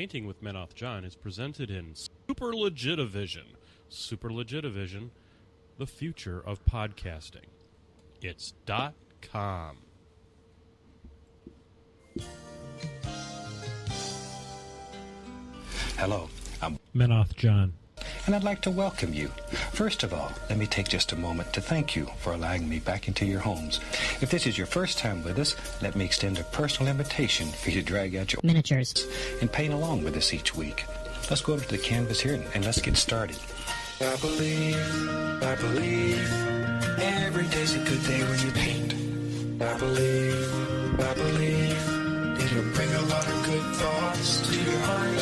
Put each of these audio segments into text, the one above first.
Painting with Menoth John is presented in Super Legitivision. Super Legitivision, the future of podcasting. It's .com. Hello, I'm Menoth John. and I'd like to welcome you. First of all, let me take just a moment to thank you for allowing me back into your homes. If this is your first time with us, let me extend a personal invitation for you to drag out your miniatures and paint along with us each week. Let's go over to the canvas here and let's get started. I believe, every day's a good day when you paint. I believe, it'll bring a lot of good thoughts to your heart.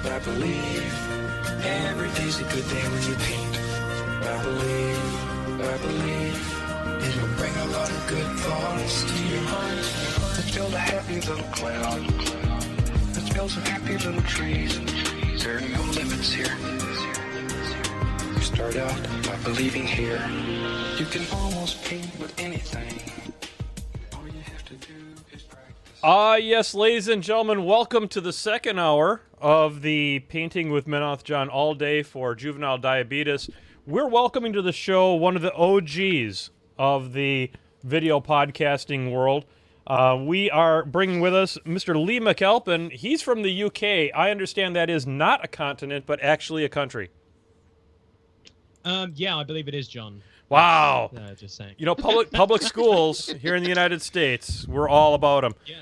I believe, every day's a good day when you paint. I believe, it'll bring a lot of good thoughts to your heart. Let's build a happy little cloud. Let's build some happy little trees. There are no limits here. You start out by believing here. You can almost paint with anything. All you have to do is practice. Yes, ladies and gentlemen, welcome to the second hour of the Painting with Menoth John All Day for Juvenile Diabetes. We're welcoming to the show one of the OGs of the video podcasting world. We are bringing with us Mr. Lee McAlpin. He's from the UK. I understand that is not a continent, but actually a country. Yeah, I believe it is, John. Wow. Just saying. You know, public schools here in the United States, we're all about them. Yeah.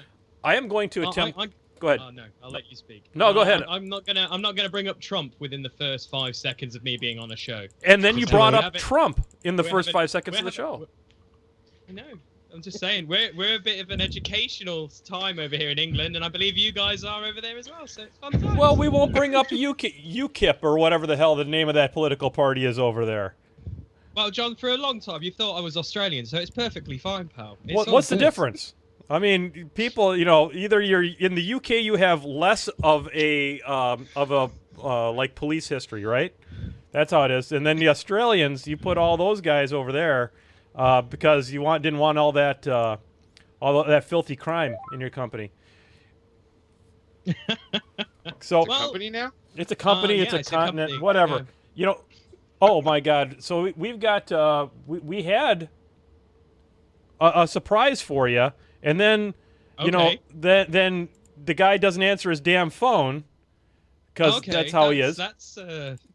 I am going to attempt... Go ahead. Oh no, I'll let you speak. No, go ahead. I'm not gonna bring up Trump within the first 5 seconds of me being on a show. And then you So brought we up have it- Trump in the we first have it- 5 seconds we of the have show. it- I know. I'm just saying we're a bit of an educational time over here in England, and I believe you guys are over there as well. So it's fun times. Well, we won't bring up UKIP or whatever the hell the name of that political party is over there. Well, John, for a long time you thought I was Australian, so it's perfectly fine, pal. It's all What's the good. difference? I mean, people, you know, either you're in the UK, you have less of a like police history, right? That's how it is. And then the Australians, you put all those guys over there because you didn't want all that filthy crime in your company. So Well, Company now? it's a company, yeah, it's a it's a continent, company, whatever. yeah. You know, oh my God. So we've got we had a surprise for you. And then, you know, Okay. then the guy doesn't answer his damn phone because Okay, that's how he is. That's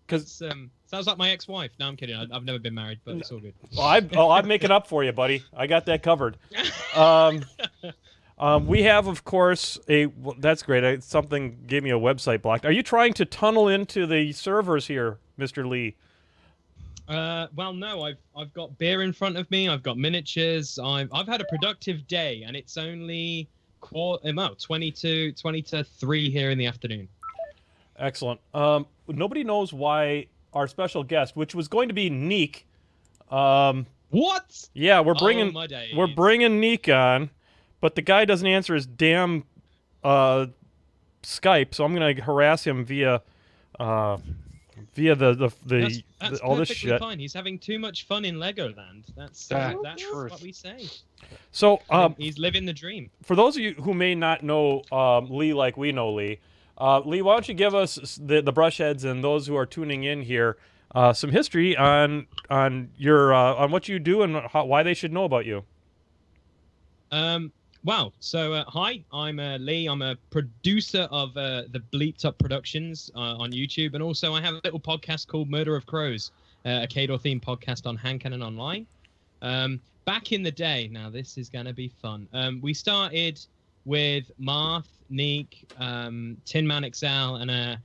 'Cause- sounds like my ex-wife. No, I'm kidding. I've never been married, but it's all good. Well, I'm making up for you, buddy. I got that covered. We have, of course, that's great. Something gave me a website blocked. Are you trying to tunnel into the servers here, Mr. Lee? Well, no. I've got beer in front of me. I've got miniatures. I've had a productive day, and it's only 20 to 3 here in the afternoon. Excellent. Nobody knows why our special guest, which was going to be Niek. What? Yeah, we're Oh, my days. bringing Niek on, but the guy doesn't answer his damn Skype, so I'm gonna harass him via the That's all this perfectly shit. fine. He's having too much fun in Legoland. That's truth. what we say. So He's living the dream. for those of you who may not know Lee like we know Lee, Lee, why don't you give us the Brushheads and those who are tuning in here some history on your on what you do and why they should know about you. Wow. So, hi, I'm Lee. I'm a producer of the Bleeped Up Productions on YouTube. And also I have a little podcast called Murder of Crows, a Khador-themed podcast on Hand Cannon Online. Back in the day, now this is going to be fun. We started with Marth, Niek, Tin Man XL, and a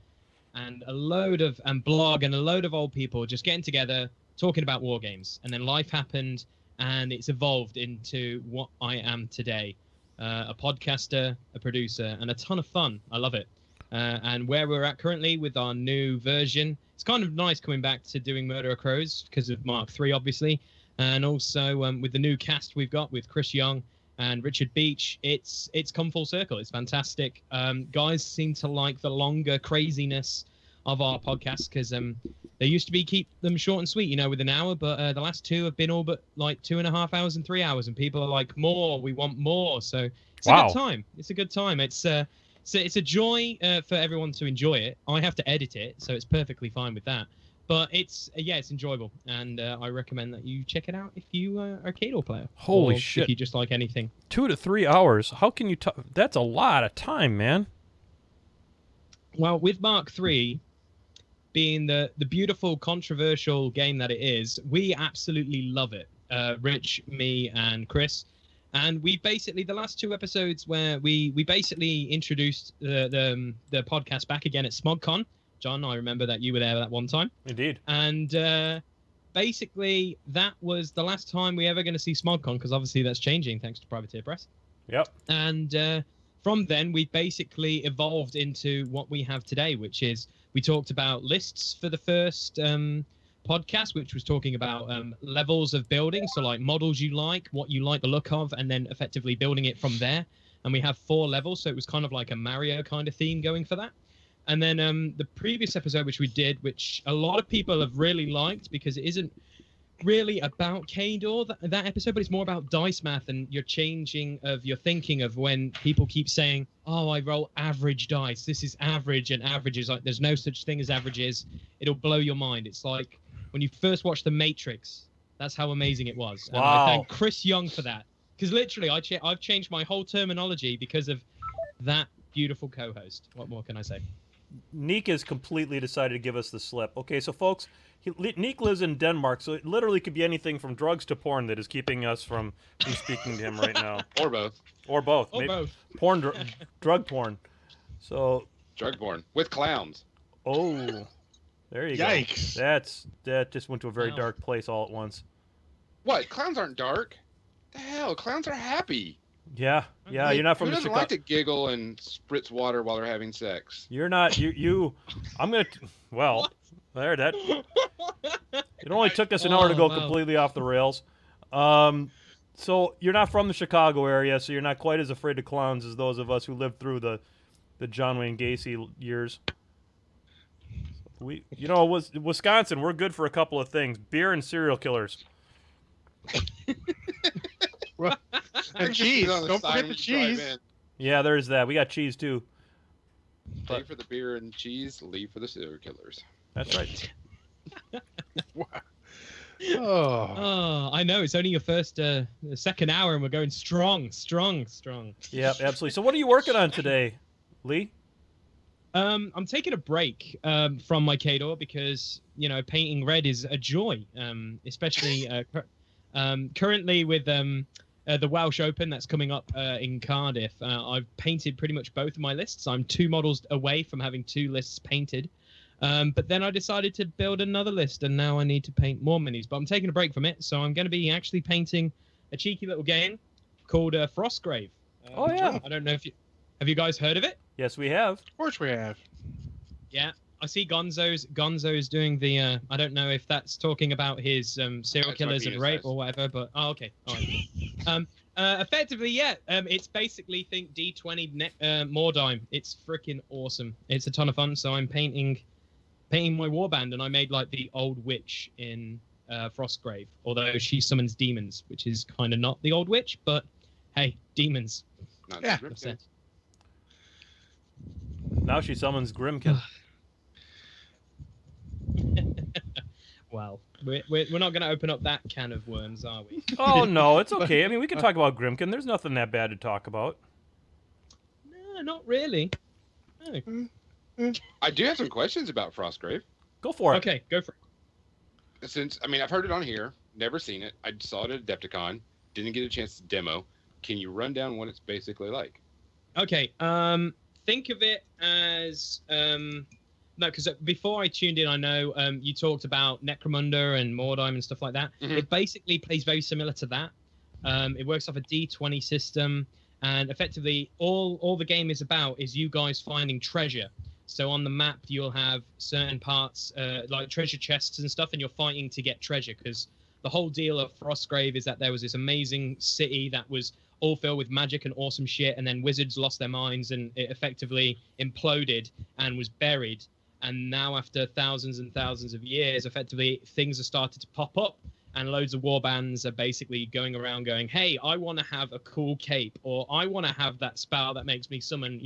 load of, and Blog, and a load of old people just getting together, talking about war games. And then life happened, and it's evolved into what I am today. A podcaster, a producer, and a ton of fun. I love it. And where we're at currently with our new version, it's kind of nice coming back to doing Murder of Crows because of Mark III, obviously. And also with the new cast we've got with Chris Young and Richard Beach, it's come full circle. It's fantastic. Guys seem to like the longer craziness of our podcast because they used to keep them short and sweet, with an hour, but the last two have been all but like 2.5 hours and 3 hours, and people are like, more, we want more. So it's a Wow. good time. It's a good time. It's it's a joy for everyone to enjoy it. I have to edit it, so it's perfectly fine with that. But it's enjoyable, and I recommend that you check it out if you are a Khador player. Holy or shit! If you just like anything. 2 to 3 hours. How can you? That's a lot of time, man. Well, with Mark III being the beautiful, controversial game that it is, we absolutely love it. Rich, me, and Chris. And we basically, the last 2 episodes where we basically introduced the podcast back again at SmogCon. John, I remember that you were there that one time. Indeed. And basically, that was the last time we ever going to see SmogCon, because obviously that's changing thanks to Privateer Press. Yep. And from then, we basically evolved into what we have today, which is we talked about lists for the first podcast, which was talking about levels of building. So like models you like, what you like the look of, and then effectively building it from there. And we have 4 levels. So it was kind of like a Mario kind of theme going for that. And then the previous episode, which we did, which a lot of people have really liked because it isn't really about Khador, that episode, but it's more about dice math and your changing of your thinking of when people keep saying, oh, I roll average dice. This is average, and average is like, there's no such thing as averages. It'll blow your mind. It's like when you first watched The Matrix, that's how amazing it was. Wow. And I thank Chris Young for that. Because literally, I've changed my whole terminology because of that beautiful co-host. What more can I say? Niek has completely decided to give us the slip. Okay, so folks, Niek lives in Denmark, so it literally could be anything from drugs to porn that is keeping us from speaking to him right now. Or both. Or both. Or Maybe both. Porn, drug porn. So. Drug porn. With clowns. Oh. There you Yikes. go. That just went to a very Wow. dark place all at once. What? Clowns aren't dark. The hell? Clowns are happy. Yeah, Okay. you're not from Who the doesn't Chicago. like to giggle and spritz water while they're having sex? You're not. You. I'm gonna. Well, What? there. That. It only took us an hour to go wow. completely off the rails. So you're not from the Chicago area, so you're not quite as afraid of clowns as those of us who lived through the John Wayne Gacy years. Wisconsin, we're good for a couple of things: beer and serial killers. And cheese. On the Don't side forget when the you drive cheese. in. Yeah, there's that. We got cheese too. Pay for the beer and cheese, leave for the serial killers. That's right. Oh. Oh, I know. It's only your first, second hour, and we're going strong. Yep, absolutely. So what are you working on today, Lee? I'm taking a break from my Khador because, painting red is a joy, especially currently with the Welsh Open that's coming up in Cardiff. I've painted pretty much both of my lists. I'm 2 models away from having 2 lists painted. But then I decided to build another list, and now I need to paint more minis. But I'm taking a break from it, so I'm going to be actually painting a cheeky little game called Frostgrave. Oh, yeah. I don't know if have you guys heard of it? Yes, we have. Of course we have. Yeah, I see Gonzo's doing the. I don't know if that's talking about his serial That's my killers and penis rape size. or whatever. But okay. All right. Effectively, yeah. It's basically think D20 Mordheim. It's freaking awesome. It's a ton of fun. So I'm painting my warband, and I made like the old witch in Frostgrave, although she summons demons, which is kind of not the old witch, but hey, demons. Not Yeah. the That's Grimkin. it. Now she summons Grimkin. Well, we're not going to open up that can of worms, are we? Oh, no, it's okay. I mean, we can talk about Grimkin. There's nothing that bad to talk about. No, not really. No. I do have some questions about Frostgrave. Go for it. Okay, go for it. Since, I've heard it on here, never seen it. I saw it at Adepticon, didn't get a chance to demo. Can you run down what it's basically like? Okay, think of it as no, because before I tuned in, I know you talked about Necromunda and Mordheim and stuff like that. Mhm. It basically plays very similar to that. It works off a D20 system, and effectively all the game is about is you guys finding treasure. So on the map, you'll have certain parts like treasure chests and stuff, and you're fighting to get treasure, because the whole deal of Frostgrave is that there was this amazing city that was all filled with magic and awesome shit, and then wizards lost their minds, and it effectively imploded and was buried. And now, after thousands and thousands of years, effectively things have started to pop up, and loads of warbands are basically going around going, hey, I want to have a cool cape, or I want to have that spell that makes me summon,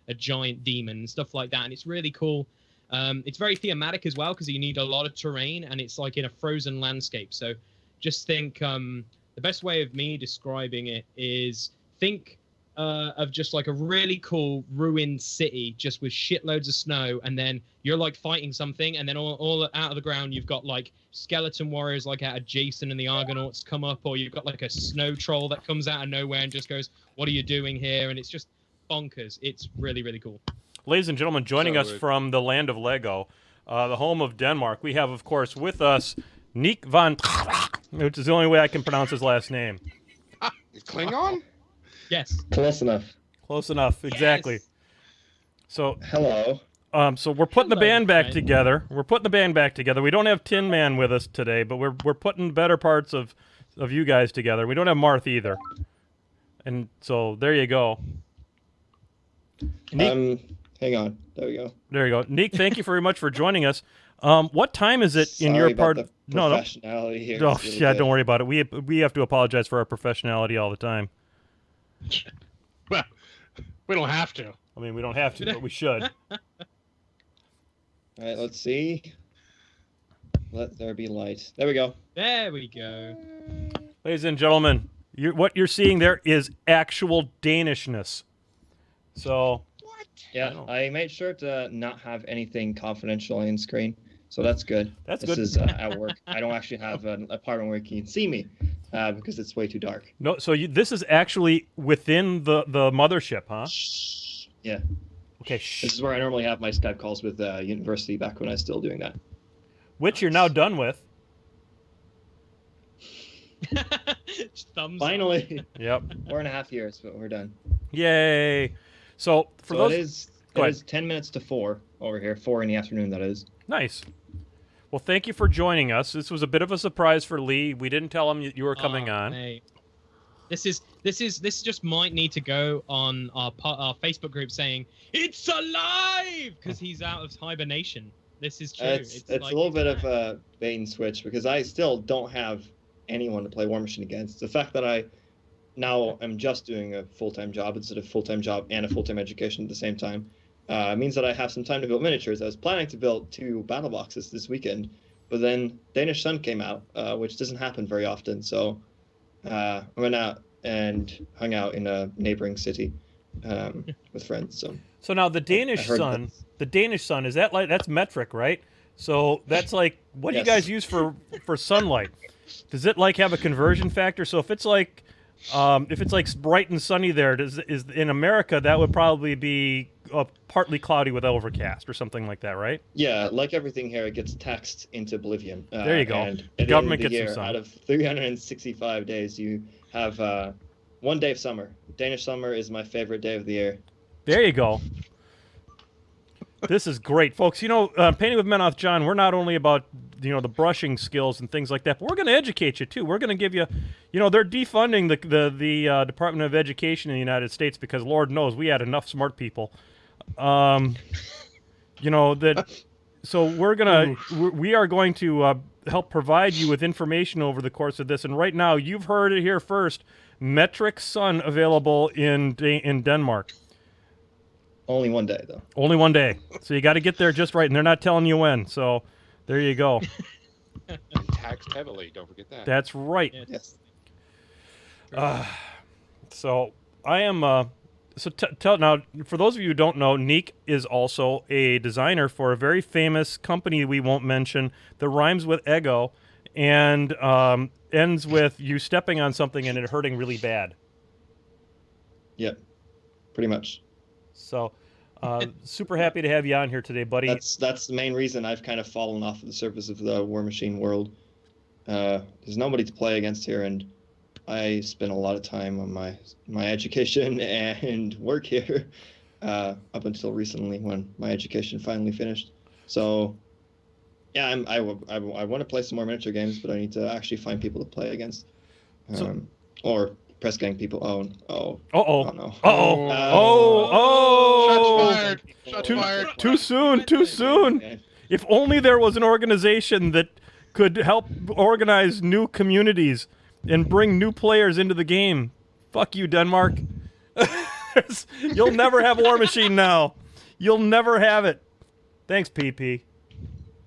a giant demon and stuff like that. And it's really cool. It's very thematic as well because you need a lot of terrain, and it's like in a frozen landscape. So just think the best way of me describing it is think of just like a really cool ruined city just with shitloads of snow, and then you're like fighting something, and then all out of the ground you've got like skeleton warriors like out of Jason and the Argonauts come up, or you've got like a snow troll that comes out of nowhere and just goes, what are you doing here? And it's just bonkers. It's really, really cool. Ladies and gentlemen, joining us from the land of Lego, the home of Denmark, we have, of course, with us Niek van, which is the only way I can pronounce his last name. Klingon? Yes. Close enough. Close enough, exactly. Yes. So, Hello. so we're putting the band back friend. together. We don't have Tin Man with us today, but we're putting better parts of you guys together. We don't have Marth either, and so there you go. Niek, Hang on. There we go. there you go. Niek, thank you very much for joining us. What time is it in your Sorry part? about the No. professionality here. Oh, It's really yeah, good. don't worry about it. We have to apologize for our professionality all the time. Well, we don't have to. I mean, we don't have to, but we should. All right, let's see. Let there be light. There we go. There we go. Ladies and gentlemen, what you're seeing there is actual Danishness. So, Yeah, I made sure to not have anything confidential in screen, so that's good. That's this good. is at work. I don't actually have an apartment where you can see me because it's way too dark. no, so this is actually within the mothership, huh? Yeah, Okay, this is where I normally have my Skype calls with university back when I was still doing that. which you're now done with. Thumbs up. Finally, Yep. 4.5 years, but we're done. Yay. So, for So those... it Go is 10 minutes to 4 over here, 4 in the afternoon, that is. Nice. Well, thank you for joining us. This was a bit of a surprise for Lee. We didn't tell him you were coming Oh, on. mate. This just might need to go on our Facebook group saying it's alive because he's out of hibernation. This is true. It's like, a little bit of a bait and switch because I still don't have anyone to play War Machine against. The fact that I now am just doing a full-time job instead of full-time job and a full-time education at the same time means that I have some time to build miniatures. I was planning to build 2 battle boxes this weekend, but then Danish Sun came out, which doesn't happen very often. So I went out and hung out in a neighboring city with friends. So now the Danish heard Sun, that. the Danish Sun, is that like, that's metric, right? So that's like, what do you Yes. guys use for sunlight? Does it like have a conversion factor? So if it's like bright and sunny there, is in America, that would probably be partly cloudy with overcast or something like that, right? Yeah, like everything here, it gets taxed into oblivion. There you go. And The at the end government of the gets some year, sun. out of 365 days, you have 1 day of summer. Danish summer is my favorite day of the year. There you go. This is great, folks. Painting with Menoth John, we're not only about the brushing skills and things like that, but we're going to educate you too. We're going to give you, they're defunding the Department of Education in the United States because Lord knows we had enough smart people. So we are going to help provide you with information over the course of this. And right now, you've heard it here first. Metric Sun available in Denmark. Only 1 day, though. Only 1 day. So you got to get there just right, and they're not telling you when. So there you go. And taxed heavily. Don't forget that. That's right. Yes. Yes. So I am. Tell now, for those of you who don't know, Niek is also a designer for a very famous company we won't mention that rhymes with ego and ends with you stepping on something and it hurting really bad. Yep. Pretty much. So super happy to have you on here today, buddy. That's the main reason I've kind of fallen off of the surface of the War Machine world. There's nobody to play against here, and I spent a lot of time on my education and work here up until recently when my education finally finished. So, yeah, I want to play some more miniature games, but I need to actually find people to play against, or press gang people. Oh no! Shots fired. Shots fired. Too soon. Okay. If only there was an organization that could help organize new communities and bring new players into the game. Fuck you, Denmark. You'll never have War Machine now. You'll never have it. Thanks, PP.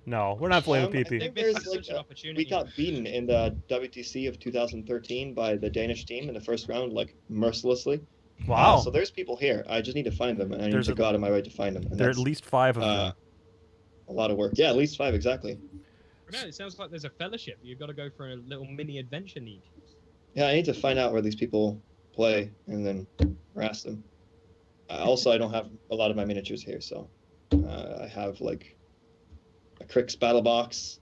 No, we're not playing with I PP. think This is there's such an like opportunity. we got beaten in the WTC of 2013 by the Danish team in the first round, like mercilessly. Wow. So there's people here. I just need to find them, and I need There's to a- go out of my way to find them. And There are at that's, least 5 of them. a lot of work. Yeah, at least 5 exactly. No, it sounds like there's a fellowship. You've got to go for a little mini adventure need. Yeah, I need to find out where these people play and then harass them. Also, I don't have a lot of my miniatures here, so I have like a Crix battle box,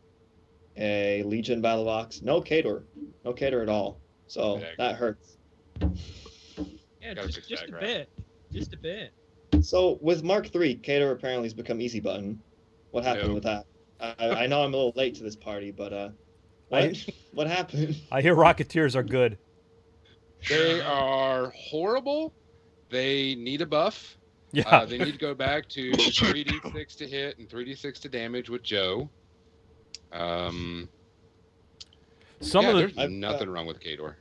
a Legion battle box, no Khador at all. So Yeah. that hurts. Yeah, Gotta just fix a that, right? bit. Just a bit. So with Mark III, Khador apparently has become easy button. What happened No. with that? I know I'm a little late to this party, but what happened? I hear Rocketeers are good. They are horrible. They need a buff. Yeah. They need to go back to 3d6 to hit and 3d6 to damage with Joe. Some Yeah, of the there's I've, nothing wrong with Khador.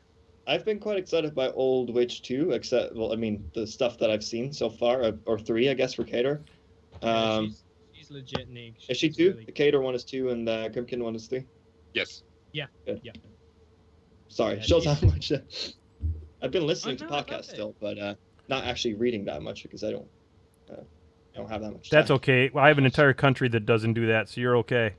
I've been quite excited by Old Witch 2, except, well, I mean, the stuff that I've seen so far, or 3, I guess, for Khador. Yeah, she's legit, Nick. Is she 2? The Khador one is 2, and the Grimkin one is 3? Yes. Yeah. Good. Yeah. Sorry, Yeah, shows how she's- much... I've been listening to I know, I love podcasts it. still, but not actually reading that much because I don't have that much That's time. okay. I have an entire country that doesn't do that, so you're okay.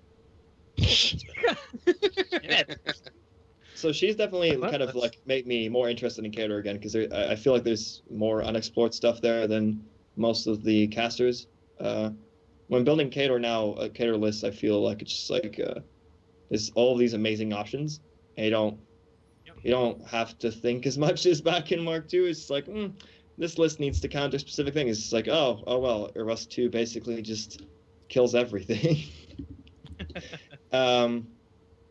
So she's definitely Well, kind of that's- like made me more interested in Khador again because I feel like there's more unexplored stuff there than most of the casters. When building Khador now, a Khador list, I feel like it's just like there's all these amazing options, and you don't have to think as much as back in Mark II. It's like this list needs to counter specific things. It's like oh well, Rust 2 basically just kills everything.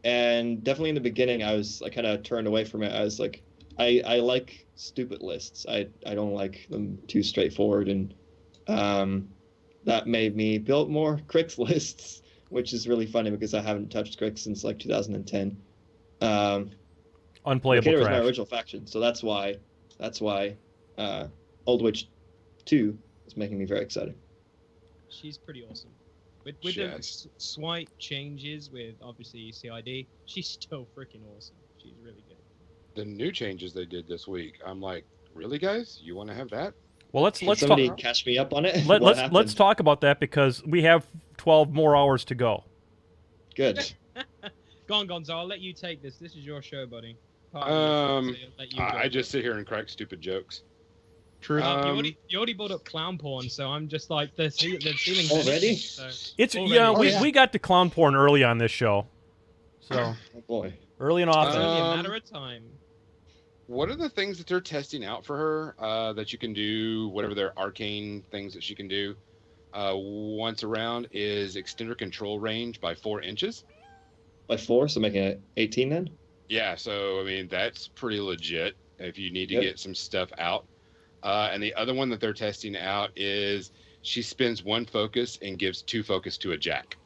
And definitely in the beginning, I kind of turned away from it. I was like, I like stupid lists. I don't like them too straightforward, and that made me build more Crix lists, which is really funny because I haven't touched Crix since like 2010. Unplayable Khador is my trash. original faction, so that's why Old Witch 2 is making me very excited. She's pretty awesome. With the Yes. swipe changes with obviously CID, she's still freaking awesome. She's really good. The new changes they did this week, I'm like, really, guys? You want to have that? Well, let's Can talk. somebody catch me up on it? Let's happened? talk about that because we have 12 more hours to go. Good. Go on, Gonzo. I'll let you take this. This is your show, buddy. I I'll let you go. just sit here and crack stupid jokes. True. You already brought up clown porn, so I'm just like the feeling Already? So, It's already. yeah, Oh, we yeah. we got to clown porn early on this show, so Oh boy. early and it's often. only a Um, matter of time. What are the things that they're testing out for her that you can do, whatever their arcane things that she can do once around is extend her control range by 4 inches? By 4, so making it 18 then? Yeah, so, I mean, that's pretty legit if you need to Yep. get some stuff out. And the other one that they're testing out is she spends 1 focus and gives 2 focus to a jack.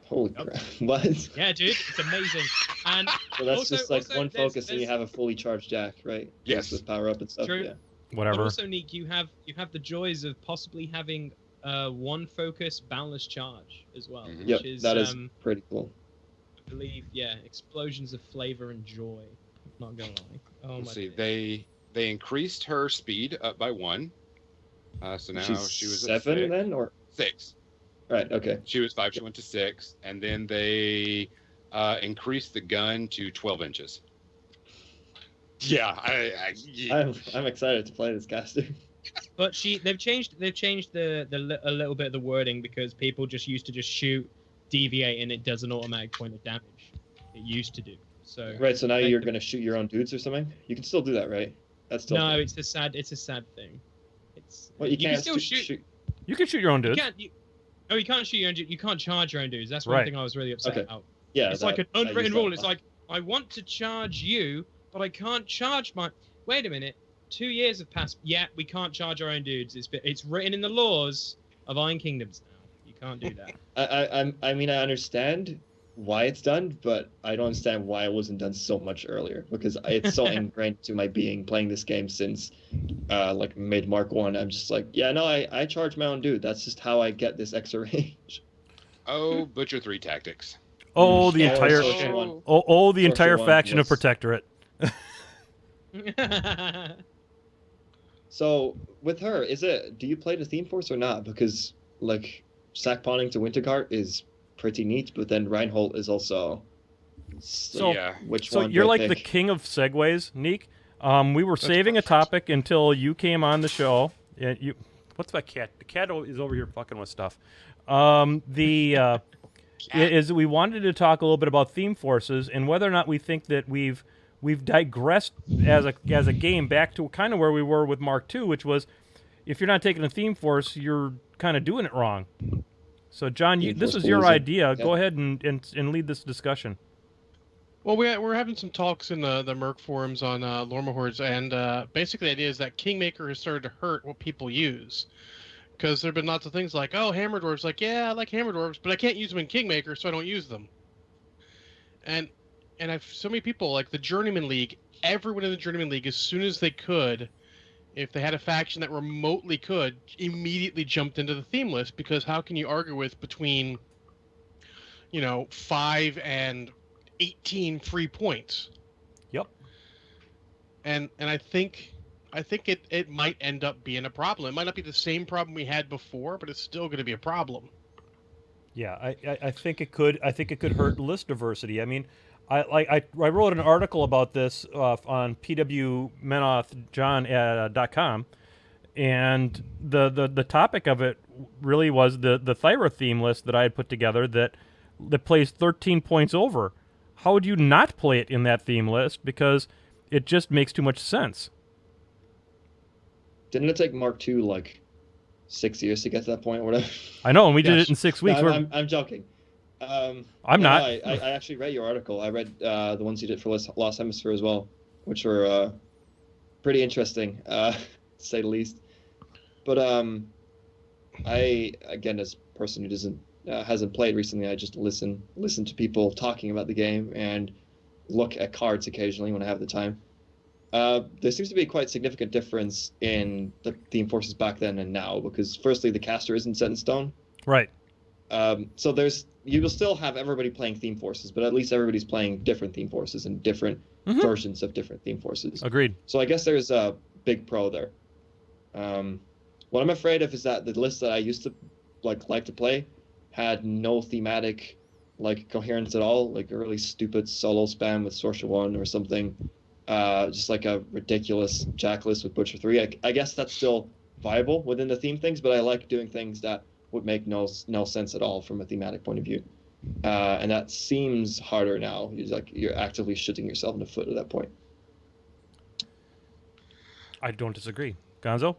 Holy Yep. crap. What? Yeah, dude, it's amazing. And So that's Also- just like also, one there's- focus and you have a fully charged jack, right? Yes. With power up and stuff. True. Yeah. but Whatever. also, Nick, you have the joys of possibly having 1 focus boundless charge as well, Mhm. which Yep, is that is pretty cool. I believe, yeah, explosions of flavor and joy. Not gonna lie. Oh Let's my see, days. they increased her speed up by 1. So now She's she was at 7 6. then, or 6. right? Okay. She was 5, she went to 6. And then they increased the gun to 12 inches. Yeah, I'm excited to play this caster. But they've changed a little bit of the wording because people just used to just shoot, deviate, and it does an automatic point of damage. It used to do. So Right. So now Like you're the- gonna shoot your own dudes or something. You can still do that, right? That's still. no, fun. it's a sad thing. It's Well, you can can't still shoot. You can shoot your own You dudes. can't. You can't shoot your own. You can't charge your own dudes. That's one Right. thing I was really upset Okay. about. Yeah. It's like an I use unwritten that rule. a It's lot. like I want to charge you, but I can't charge my. Wait a minute. 2 years have passed. Yeah, we can't charge our own dudes. It's written in the laws of Iron Kingdoms now. You can't do that. I mean, I understand why it's done, but I don't understand why it wasn't done so much earlier, because it's so ingrained to my being playing this game since like mid Mark 1. I'm just like, yeah, no, I charge my own dude. That's just how I get this extra range. Oh, Butcher 3 tactics. Oh, the Yeah, entire Sorcerer one. the Sorcerer entire one faction of was- Protectorate. So with her, do you play the Theme Force or not? Because like sack pawning to Winterguard is pretty neat, but then Reinhold is also. So- yeah. Which So one? do you're I like the pick? king of segues, Niek. We were saving a perfect. topic until you came on the show. What's that cat? The cat is over here fucking with stuff. Is we wanted to talk a little bit about theme forces and whether or not we think that we've digressed as a game back to kind of where we were with Mark II, which was if you're not taking a theme force, you're kind of doing it wrong. So John, Theme this force was your losing. idea. Yeah. Go ahead and lead this discussion. Well, we're having some talks in the Merc forums on Lorma Hordes, and basically the idea is that Kingmaker has started to hurt what people use. Because there have been lots of things like, oh, Hammer Dwarves, like, yeah, I like Hammer Dwarves, but I can't use them in Kingmaker, so I don't use them. And I've so many people, like the Journeyman League, everyone in the Journeyman League, as soon as they could, if they had a faction that remotely could, immediately jumped into the theme list, because how can you argue with between, 5 and 18 free points? Yep. And I think it might end up being a problem. It might not be the same problem we had before, but it's still going to be a problem. Yeah, I think it could. I think it could hurt list diversity. I mean, I wrote an article about this on PwMJ.com, and the topic of it really was the Thyra theme list that I had put together that plays 13 points over. How would you not play it in that theme list? Because it just makes too much sense. Didn't it take Mark II like 6 years to get to that point or whatever? I know, and we did Yes. it in 6 No, weeks. I'm joking. I'm No, not. I actually read your article. I read the ones you did for Lost Hemisphere as well, which were pretty interesting, to say the least. But I, again, as a person who hasn't played recently, I just listen to people talking about the game and look at cards occasionally when I have the time. There seems to be a quite significant difference in the theme forces back then and now, because firstly, the caster isn't set in stone. Right. So you will still have everybody playing theme forces, but at least everybody's playing different theme forces and different versions of different theme forces. Agreed. So I guess there's a big pro there. What I'm afraid of is that the list that I used to like to play had no thematic coherence at all, like a really stupid solo spam with Sorcerer 1 or something. Just like a ridiculous Jack list with Butcher 3. I guess that's still viable within the theme things, but I like doing things that would make no sense at all from a thematic point of view. And that seems harder now. You're actively shooting yourself in the foot at that point. I don't disagree. Gonzo?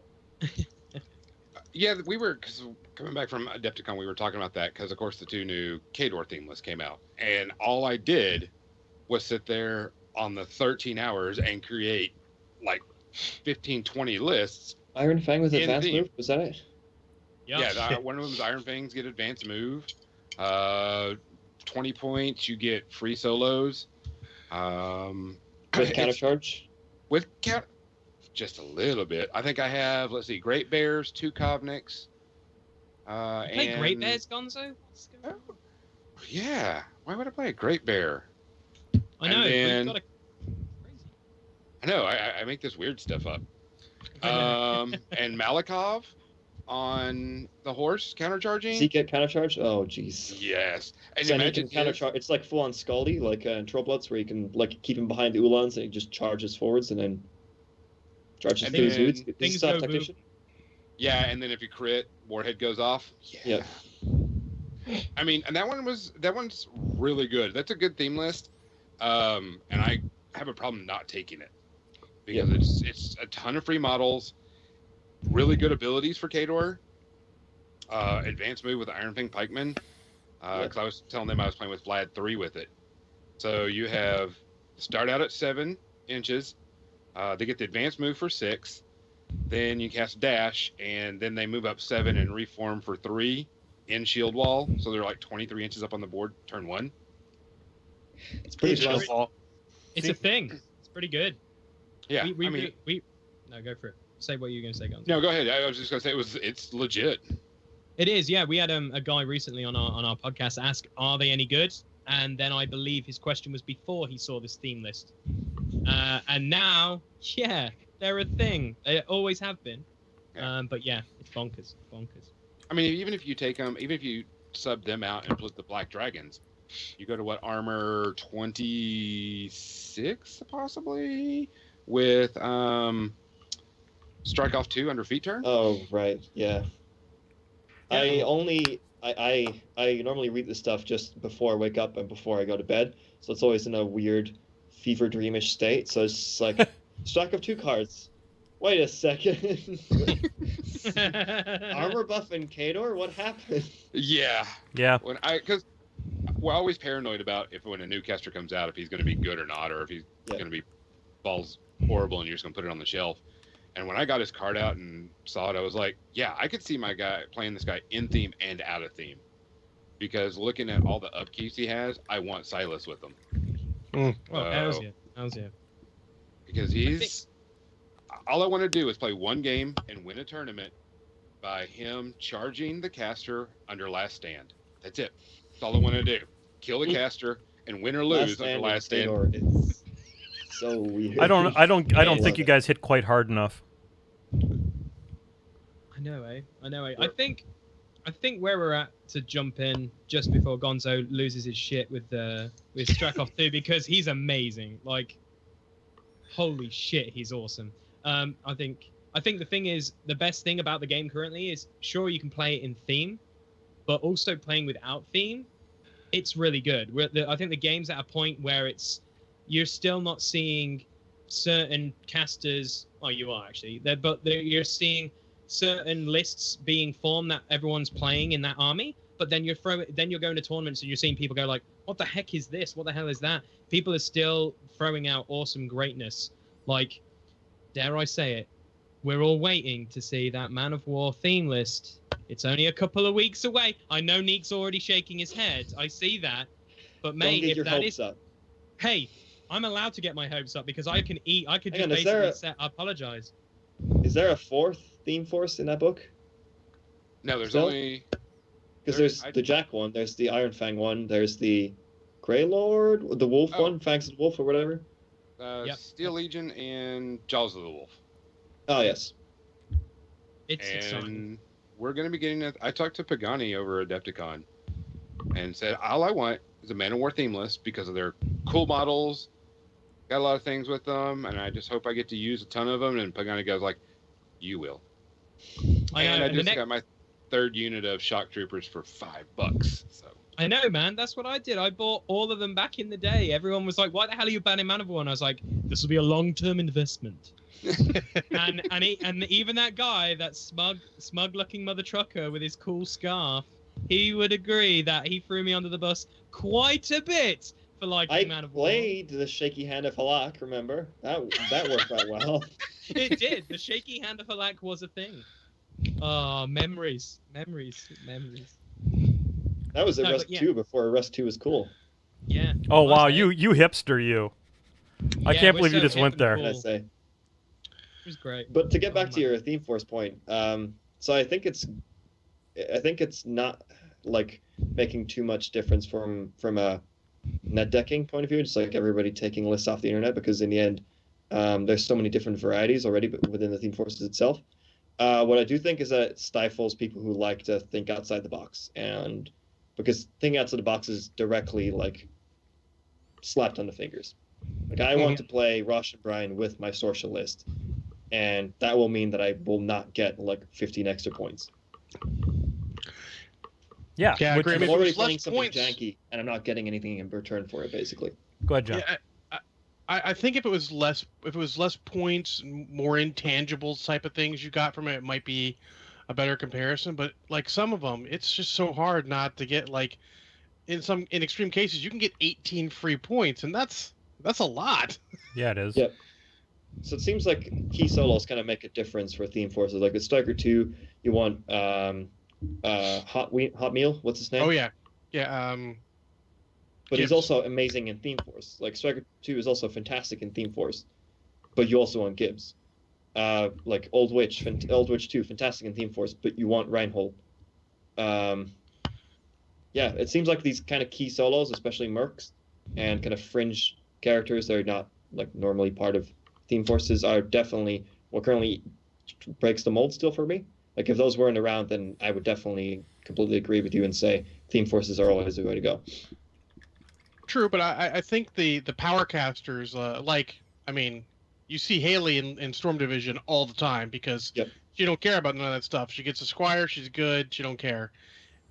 Yeah, because coming back from Adepticon, we were talking about that because, of course, the 2 new Khador theme lists came out. And all I did was sit there on the 13 hours and create like 15, 20 lists. Iron Fang with In advanced theme. move, was that it? Yeah, one of them is Iron Fangs get advanced move. 20 points, you get free solos. With counter charge? With count, just a little bit. I think I have, let's see, Great Bears, 2 Kovniks. Play And Great Bears, Gonzo? What's going on? Yeah, why would I play a Great Bear? I know, And then- we've got I know, I make this weird stuff up. And Malikov on the horse countercharging. Seek counter charge? Oh, jeez. Yes, and So then you imagine can counter his- charge. It's like full on Scaldy, like in Trollbloods, where you can keep him behind the Ulans and he just charges forwards and then charges And through his then Zoots. This things is go tactician. Yeah, and then if you crit, Warhead goes off. Yeah. I mean, and that one's really good. That's a good theme list. And I have a problem not taking it because it's a ton of free models, really good abilities for Khador, advanced move with Iron Fang Pikeman. Because I was telling them I was playing with Vlad 3 with it. So you have start out at 7 inches. They get the advanced move for 6. Then you cast dash, and then they move up 7 and reform for 3 in shield wall. So they're like 23 inches up on the board, turn 1. It's pretty Chill fun. ball. It's a thing. It's pretty good. Yeah, No, go for it. Say what you were going to say, Guns. no, go ahead. I was just gonna say it's legit. It is, yeah. We had a guy recently on our podcast ask, "Are they any good?" And then I believe his question was before he saw this theme list. And now, yeah, they're a thing. They always have been. Yeah. But yeah, it's bonkers. Bonkers. I mean, even if you take them, even if you sub them out and put the Black Dragons, you go to what, armor 26 possibly with strike off 2 under feet turn. Oh, right, yeah. Yeah. I normally read this stuff just before I wake up and before I go to bed, so it's always in a weird fever dreamish state. So it's like strike of 2 cards. Wait a second. Armor buff and Khador? What happened? Yeah. Yeah. Because we're always paranoid about when a new caster comes out, if he's going to be good or not, or if he's going to be balls horrible and you're just going to put it on the shelf. And when I got his card out and saw it, I was like, yeah, I could see my guy playing this guy in theme and out of theme. Because looking at all the upkeeps he has, I want Silas with him. Well, hells yeah. Because he's... All I want to do is play one game and win a tournament by him charging the caster under last stand. That's it. That's all I want to do. Kill the caster and win or lose under last stand. Khador is so weird. I don't think you guys hit quite hard enough. I know, eh? I think where we're at to jump in just before Gonzo loses his shit with Strakoff 2, because he's amazing. Like, holy shit, he's awesome. I think the thing is, the best thing about the game currently is, sure, you can play it in theme, but also playing without theme, it's really good. I think the game's at a point where you're still not seeing certain casters. Oh, you are actually. You're seeing certain lists being formed that everyone's playing in that army. But then you're going to tournaments and you're seeing people go like, "What the heck is this? What the hell is that?" People are still throwing out awesome greatness. Like, dare I say it, we're all waiting to see that Man of War theme list. It's only a couple of weeks away. I know Niek's already shaking his head. I see that. But mate, Don't get if your that hopes up. Hey, I'm allowed to get my hopes up because I could just Hang on, basically say, I apologize. Is there a 4th theme force in that book? No, there's Still? only... Because there's the Jack one, there's the Iron Fang one, there's the Grey Lord, the Wolf one, Fangs of the Wolf or whatever. Yep. Steel Legion and Jaws of the Wolf. Oh, yes. It's exciting. We're going to be getting I talked to Pagani over Adepticon and said, all I want is a Man of War theme list because of their cool models. Got a lot of things with them, and I just hope I get to use a ton of them. And Pagani goes like, you will. I just got my 3rd unit of shock troopers for $5. So I know, man. That's what I did. I bought all of them back in the day. Everyone was like, "Why the hell are you banning Man of War?" And I was like, "This will be a long-term investment." and even that guy, that smug-looking mother trucker with his cool scarf, he would agree that he threw me under the bus quite a bit for liking Man of War. I played the Shaky Hand of Halak, remember? That worked out well. It did. The shaky hand of Halak was a thing. Oh, memories. That was Arrest 2 before Arrest 2 was cool. Yeah. Oh wow, you hipster you. I Yeah, can't we're believe you so just hip went and there. cool. What can I say? It was great. But to get back Oh to your theme force point, so I think it's not like making too much difference from a net decking point of view, just like everybody taking lists off the internet, because in the end, there's so many different varieties already within the theme forces itself. What I do think is that it stifles people who like to think outside the box, and because thinking outside the box is directly like slapped on the fingers. Like, I want to play Rosh and Brian with my Sorcia list, and that will mean that I will not get like 15 extra points. Yeah. Yeah, I which- agree. I I'm mean, already if it was playing less something points- janky, and I'm not getting anything in return for it, basically. Go ahead, John. Yeah, I think if it was less points, more intangibles type of things you got from it, it might be a better comparison. But like some of them, it's just so hard not to get, like, in extreme cases, you can get 18 free points, and that's a lot. Yeah, it is. Yep. So it seems like key solos kind of make a difference for theme forces. Like with Striker 2, you want Hot Meal. What's his name? Oh yeah. but he's Gibbs. also amazing in Theme Force. Like Striker 2 is also fantastic in Theme Force, but you also want Gibbs. Like Old Witch 2, fantastic in Theme Force, but you want Reinhold. Yeah, it seems like these kind of key solos, especially mercs and kind of fringe characters that are not like normally part of Theme Forces, are definitely what currently breaks the mold still for me. Like if those weren't around, then I would definitely completely agree with you and say Theme Forces are always the way to go. True, but I think the power casters, you see Haley in Storm Division all the time because Yep. she don't care about none of that stuff. She gets a Squire, she's good, she don't care.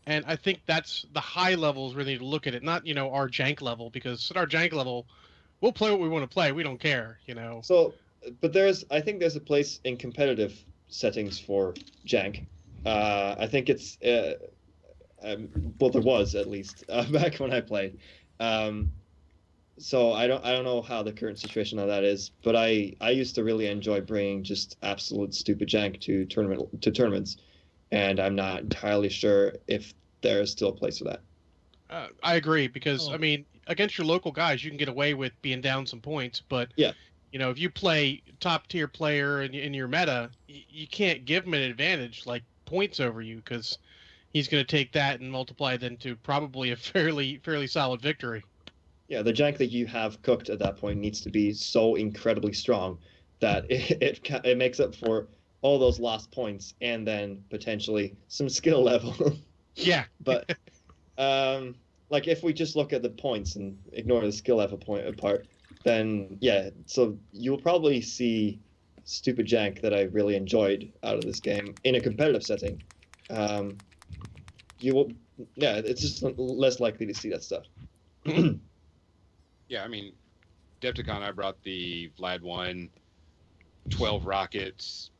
And I think that's the high levels where they need to look at it, not, our jank level, because at our jank level, we'll play what we want to play. We don't care, So, but I think there's a place in competitive settings for jank. I think it's, well, there was at least back when I played. So I don't know how the current situation of that is, but I used to really enjoy bringing just absolute stupid jank to tournaments, and I'm not entirely sure if there is still a place for that. I agree because against your local guys, you can get away with being down some points, but Yeah. If you play top tier player in your meta, you can't give him an advantage like points over you because he's going to take that and multiply then to probably a fairly solid victory. Yeah, the jank that you have cooked at that point needs to be so incredibly strong that it makes up for all those lost points and then potentially some skill level. Yeah. But like if we just look at the points and ignore the skill level point part, then yeah, so you'll probably see stupid jank that I really enjoyed out of this game in a competitive setting. You will, yeah, it's just less likely to see that stuff. Yeah, I mean, Depticon, I brought the Vlad 1, 12 rockets,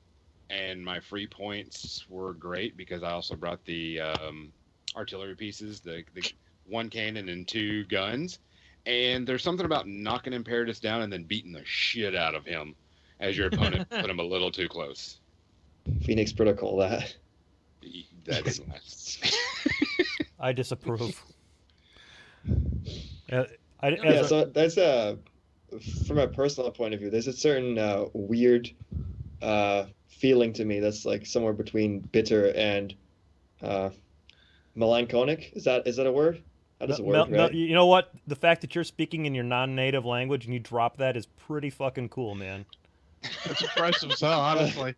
and my free points were great because I also brought the artillery pieces, the 1 cannon and 2 guns. And there's something about knocking Imperatus down and then beating the shit out of him as your opponent put him a little too close. Phoenix Protocol, that didn't last. I disapprove. So that's from a personal point of view, there's a certain weird feeling to me that's like somewhere between bitter and melancholic. Is that a word? How does it work? No, you know what? The fact that you're speaking in your non-native language and you drop that is pretty fucking cool, man. It's impressive, so honestly.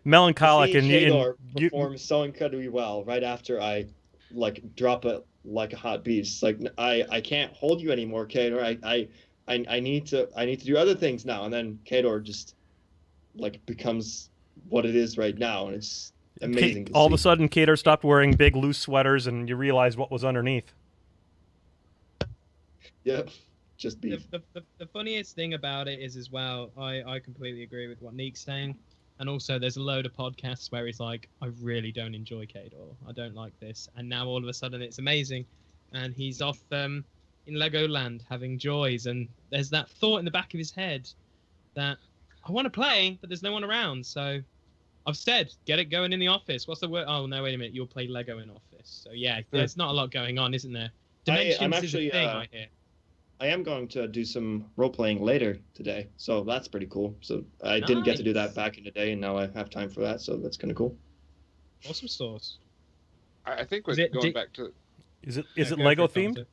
Melancholic and Khador performs so incredibly well right after I like drop it like a hot beast. Like I can't hold you anymore, Khador. I need to do other things now. And then Khador just like becomes what it is right now, and it's amazing. All of a sudden, Khador stopped wearing big loose sweaters, and you realize what was underneath. Yep, just beef. The funniest thing about it is as well, I completely agree with what Niek's saying. And also there's a load of podcasts where he's like, I really don't enjoy Khador. I don't like this. And now all of a sudden it's amazing. And he's off in Legoland having joys. And there's that thought in the back of his head that I want to play, but there's no one around. So I've said, get it going in the office. What's the word? Oh, no, wait a minute. You'll play Lego in office. So yeah, there's not a lot going on, isn't there? Dimensions is a thing, I hear. I am going to do some role-playing later today, so that's pretty cool. So I didn't get to do that back in the day, and now I have time for that, so that's kind of cool. Awesome sauce. I think going back to... Is it Lego themed?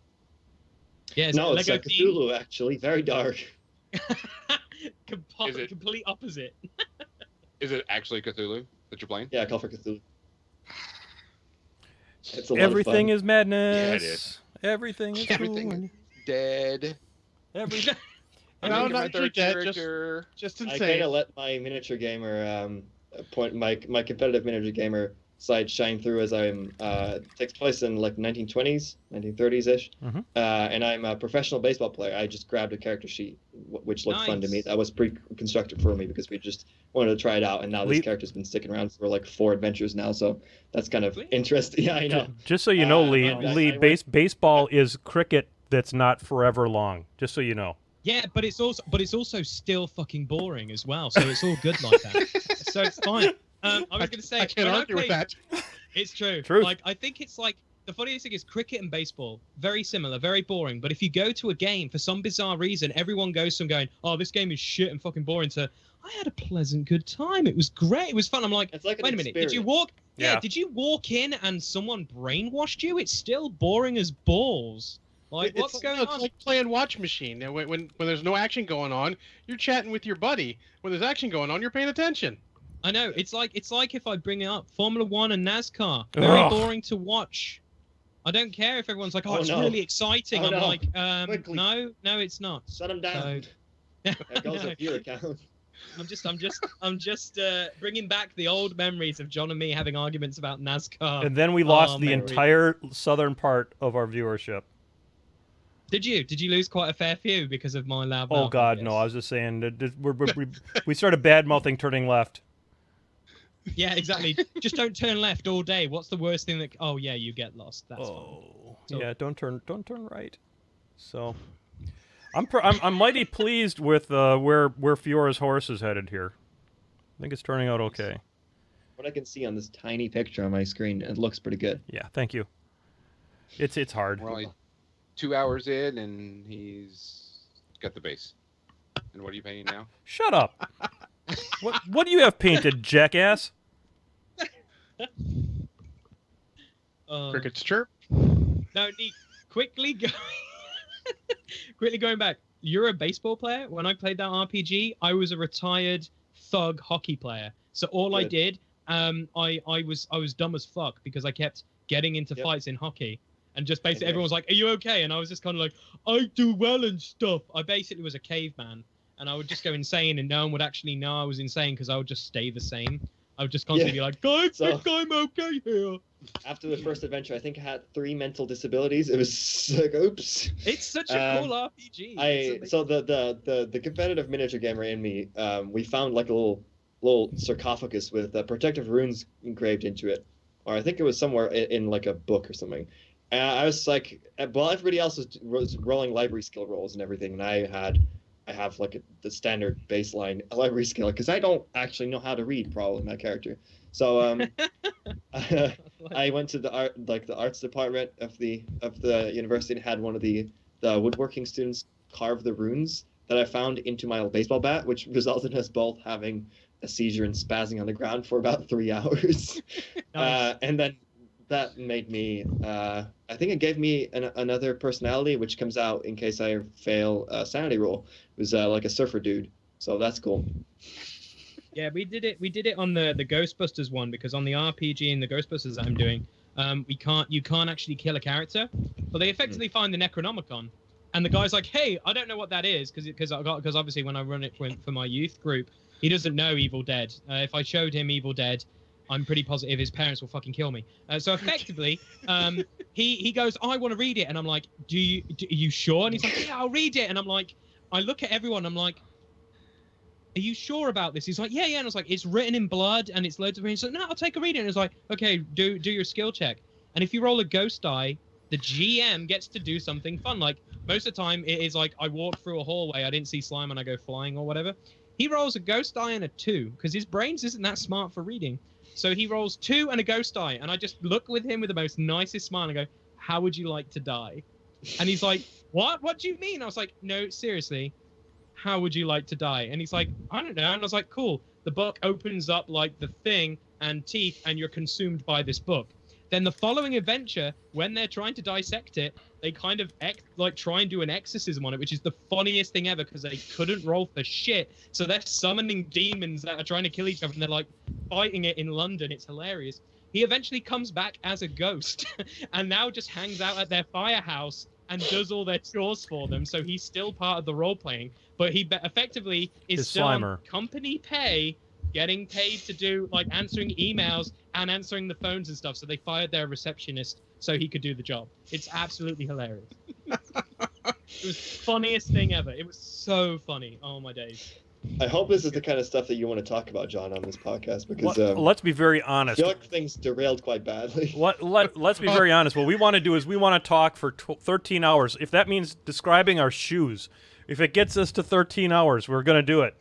Yeah, no, it's Lego like Cthulhu, actually. Very dark. Complete opposite. Is it actually Cthulhu that you're playing? Yeah, Call for Cthulhu. It's a lot Everything of fun. is madness. Yeah, it is. Everything is cool. Dead. Everything. No, making my not third dead. character. Just I kind insane. of let my miniature gamer my competitive miniature gamer side shine through as I'm takes place in like 1920s, 1930s ish, and I'm a professional baseball player. I just grabbed a character sheet, which looked fun to me. That was pre-constructed for me because we just wanted to try it out, and now this character's been sticking around for like 4 adventures now, so that's kind of interesting. Yeah, I know. Just so you know, Lee, baseball is cricket that's not forever long. Just so you know. Yeah, but it's also still fucking boring as well. So it's all good like that. So it's fine. I was going to say, I can't argue with that. It's true. Truth. Like I think it's like the funniest thing is cricket and baseball, very similar, very boring. But if you go to a game, for some bizarre reason, everyone goes from going, "Oh, this game is shit and fucking boring," to "I had a pleasant, good time. It was great. It was fun." I'm like, It's like an wait a minute, did you walk? Yeah. Yeah, did you walk in and someone brainwashed you? It's still boring as balls. Like, what's going It's on? like playing Watch Machine. Now, when there's no action going on, you're chatting with your buddy. When there's action going on, you're paying attention. I know. It's like if I bring it up, Formula One and NASCAR, very Ugh. boring to watch. I don't care if everyone's like, "Oh, Oh, it's no. really exciting." Oh, I'm no. like, Quickly. no, it's not. Shut him down. So, There goes no. a viewer count. I'm just bringing back the old memories of John and me having arguments about NASCAR. And then we lost the memories. entire southern part of our viewership. Did you lose quite a fair few because of my loud Oh mouth, God, no! I was just saying that we started bad mouthing turning left. Yeah, exactly. Just don't turn left all day. What's the worst thing that? Oh yeah, you get lost. That's fine. So- Yeah, don't turn right. So, I'm mighty pleased with where Fiora's horse is headed here. I think it's turning out okay. What I can see on this tiny picture on my screen, it looks pretty good. Yeah, thank you. It's hard. We're only 2 hours in, and he's got the base. And what are you painting now? Shut up. What do you have painted, jackass? Crickets chirp. No, Niek, quickly going back. You're a baseball player. When I played that RPG, I was a retired thug hockey player. So all I Good. did, I was dumb as fuck because I kept getting into Yep. fights in hockey, and just basically Okay. everyone was like, "Are you okay?" And I was just kind of like, "I do well and stuff." I basically was a caveman, and I would just go insane, and no one would actually know I was insane because I would just stay the same. I would just constantly be like, "I So- think I'm okay here." After the first adventure, I think I had 3 mental disabilities. It was like, oops. It's such a cool RPG. It's So the competitive miniature gamer in me, we found like a little sarcophagus with protective runes engraved into it, or I think it was somewhere in like a book or something. And I was like, while everybody else was rolling library skill rolls and everything, and I have like the standard baseline library skill because I don't actually know how to read probably my character. So I went to the arts department of the university and had one of the woodworking students carve the runes that I found into my baseball bat, which resulted in us both having a seizure and spazzing on the ground for about 3 hours. Nice. And then that made me I think it gave me another personality, which comes out in case I fail a sanity roll. It was like a surfer dude, so that's cool. Yeah, we did it on the Ghostbusters one because on the RPG and the Ghostbusters that I'm doing, you can't actually kill a character, but they effectively find the Necronomicon, and the guy's like, "Hey, I don't know what that is," because obviously when I run it for my youth group, he doesn't know Evil Dead. If I showed him Evil Dead, I'm pretty positive his parents will fucking kill me. So effectively, he goes, "I want to read it," and I'm like, are you sure?" And he's like, "Yeah, I'll read it," and I'm like, I look at everyone, I'm like, "Are you sure about this?" He's like, yeah. And I was like, "It's written in blood and it's loads of reading." He's like, "No, I'll take a reading." And it's like, "Okay, do your skill check." And if you roll a ghost die, the GM gets to do something fun. Like most of the time, it is like I walked through a hallway, I didn't see slime, and I go flying or whatever. He rolls a ghost die and a 2 because his brains isn't that smart for reading. So he rolls 2 and a ghost die, and I just look with him with the most nicest smile and go, "How would you like to die?" And he's like, "What? What do you mean?" I was like, "No, seriously. How would you like to die?" And he's like, "I don't know." And I was like, "Cool." The book opens up like the thing and teeth, and you're consumed by this book. Then the following adventure, when they're trying to dissect it, they kind of try and do an exorcism on it, which is the funniest thing ever because they couldn't roll for shit. So they're summoning demons that are trying to kill each other, and they're like fighting it in London. It's hilarious. He eventually comes back as a ghost and now just hangs out at their firehouse and does all their chores for them. So he's still part of the role playing, but he effectively is His still on Slimer. company pay, getting paid to do like answering emails and answering the phones and stuff. So they fired their receptionist so he could do the job. It's absolutely hilarious. It was the funniest thing ever. It was so funny. Oh my days. I hope this is the kind of stuff that you want to talk about, John, on this podcast because Let's be very I honest. feel like things derailed quite badly. Let's be very honest. What we want to do is we want to talk for 13 hours. If that means describing our shoes, if it gets us to 13 hours, we're going to do it.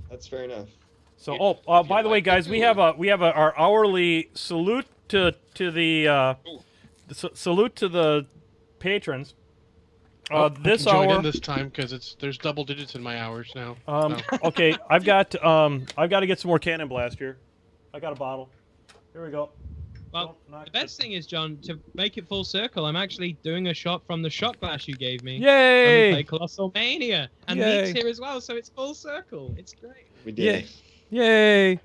That's fair enough. So, by the way, guys, we have our hourly salute to the salute to the patrons. This I can join hour. in this time because there's double digits in my hours now. Okay, I've got to get some more Cannon Blast here. I got a bottle. Here we go. Well, the best thing is, John, to make it full circle, I'm actually doing a shot from the shot glass you gave me. Yay! And we play Colossal Mania. And Yay. Niek's here as well, so it's full circle. It's great. We did. Yay!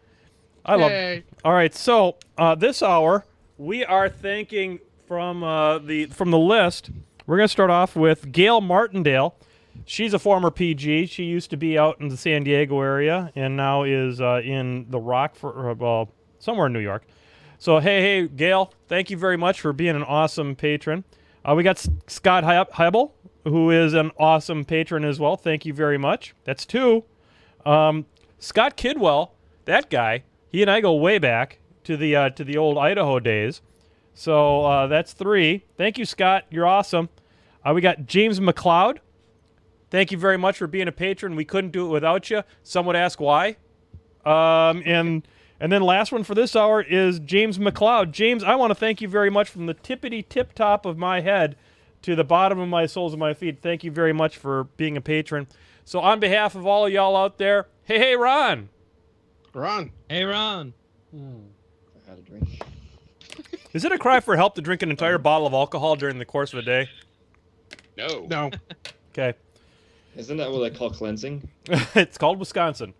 I love. Yay. All right, so this hour we are thanking from the list. We're gonna start off with Gail Martindale. She's a former PG. She used to be out in the San Diego area and now is in the Rockford, somewhere in New York. So hey, Gail, thank you very much for being an awesome patron. We got Scott Hebel, who is an awesome patron as well. Thank you very much. That's 2. Scott Kidwell, that guy, he and I go way back to the old Idaho days. So that's 3. Thank you, Scott. You're awesome. We got James McLeod. Thank you very much for being a patron. We couldn't do it without you. Some would ask why. And then last one for this hour is James McLeod. James, I want to thank you very much from the tippity-tip top of my head to the bottom of my soles of my feet. Thank you very much for being a patron. So on behalf of all of y'all out there, hey, Ron. Ron. Hey, Ron. I had a drink. Is it a cry for help to drink an entire bottle of alcohol during the course of a day? No. No. Okay. Isn't that what they call cleansing? It's called Wisconsin.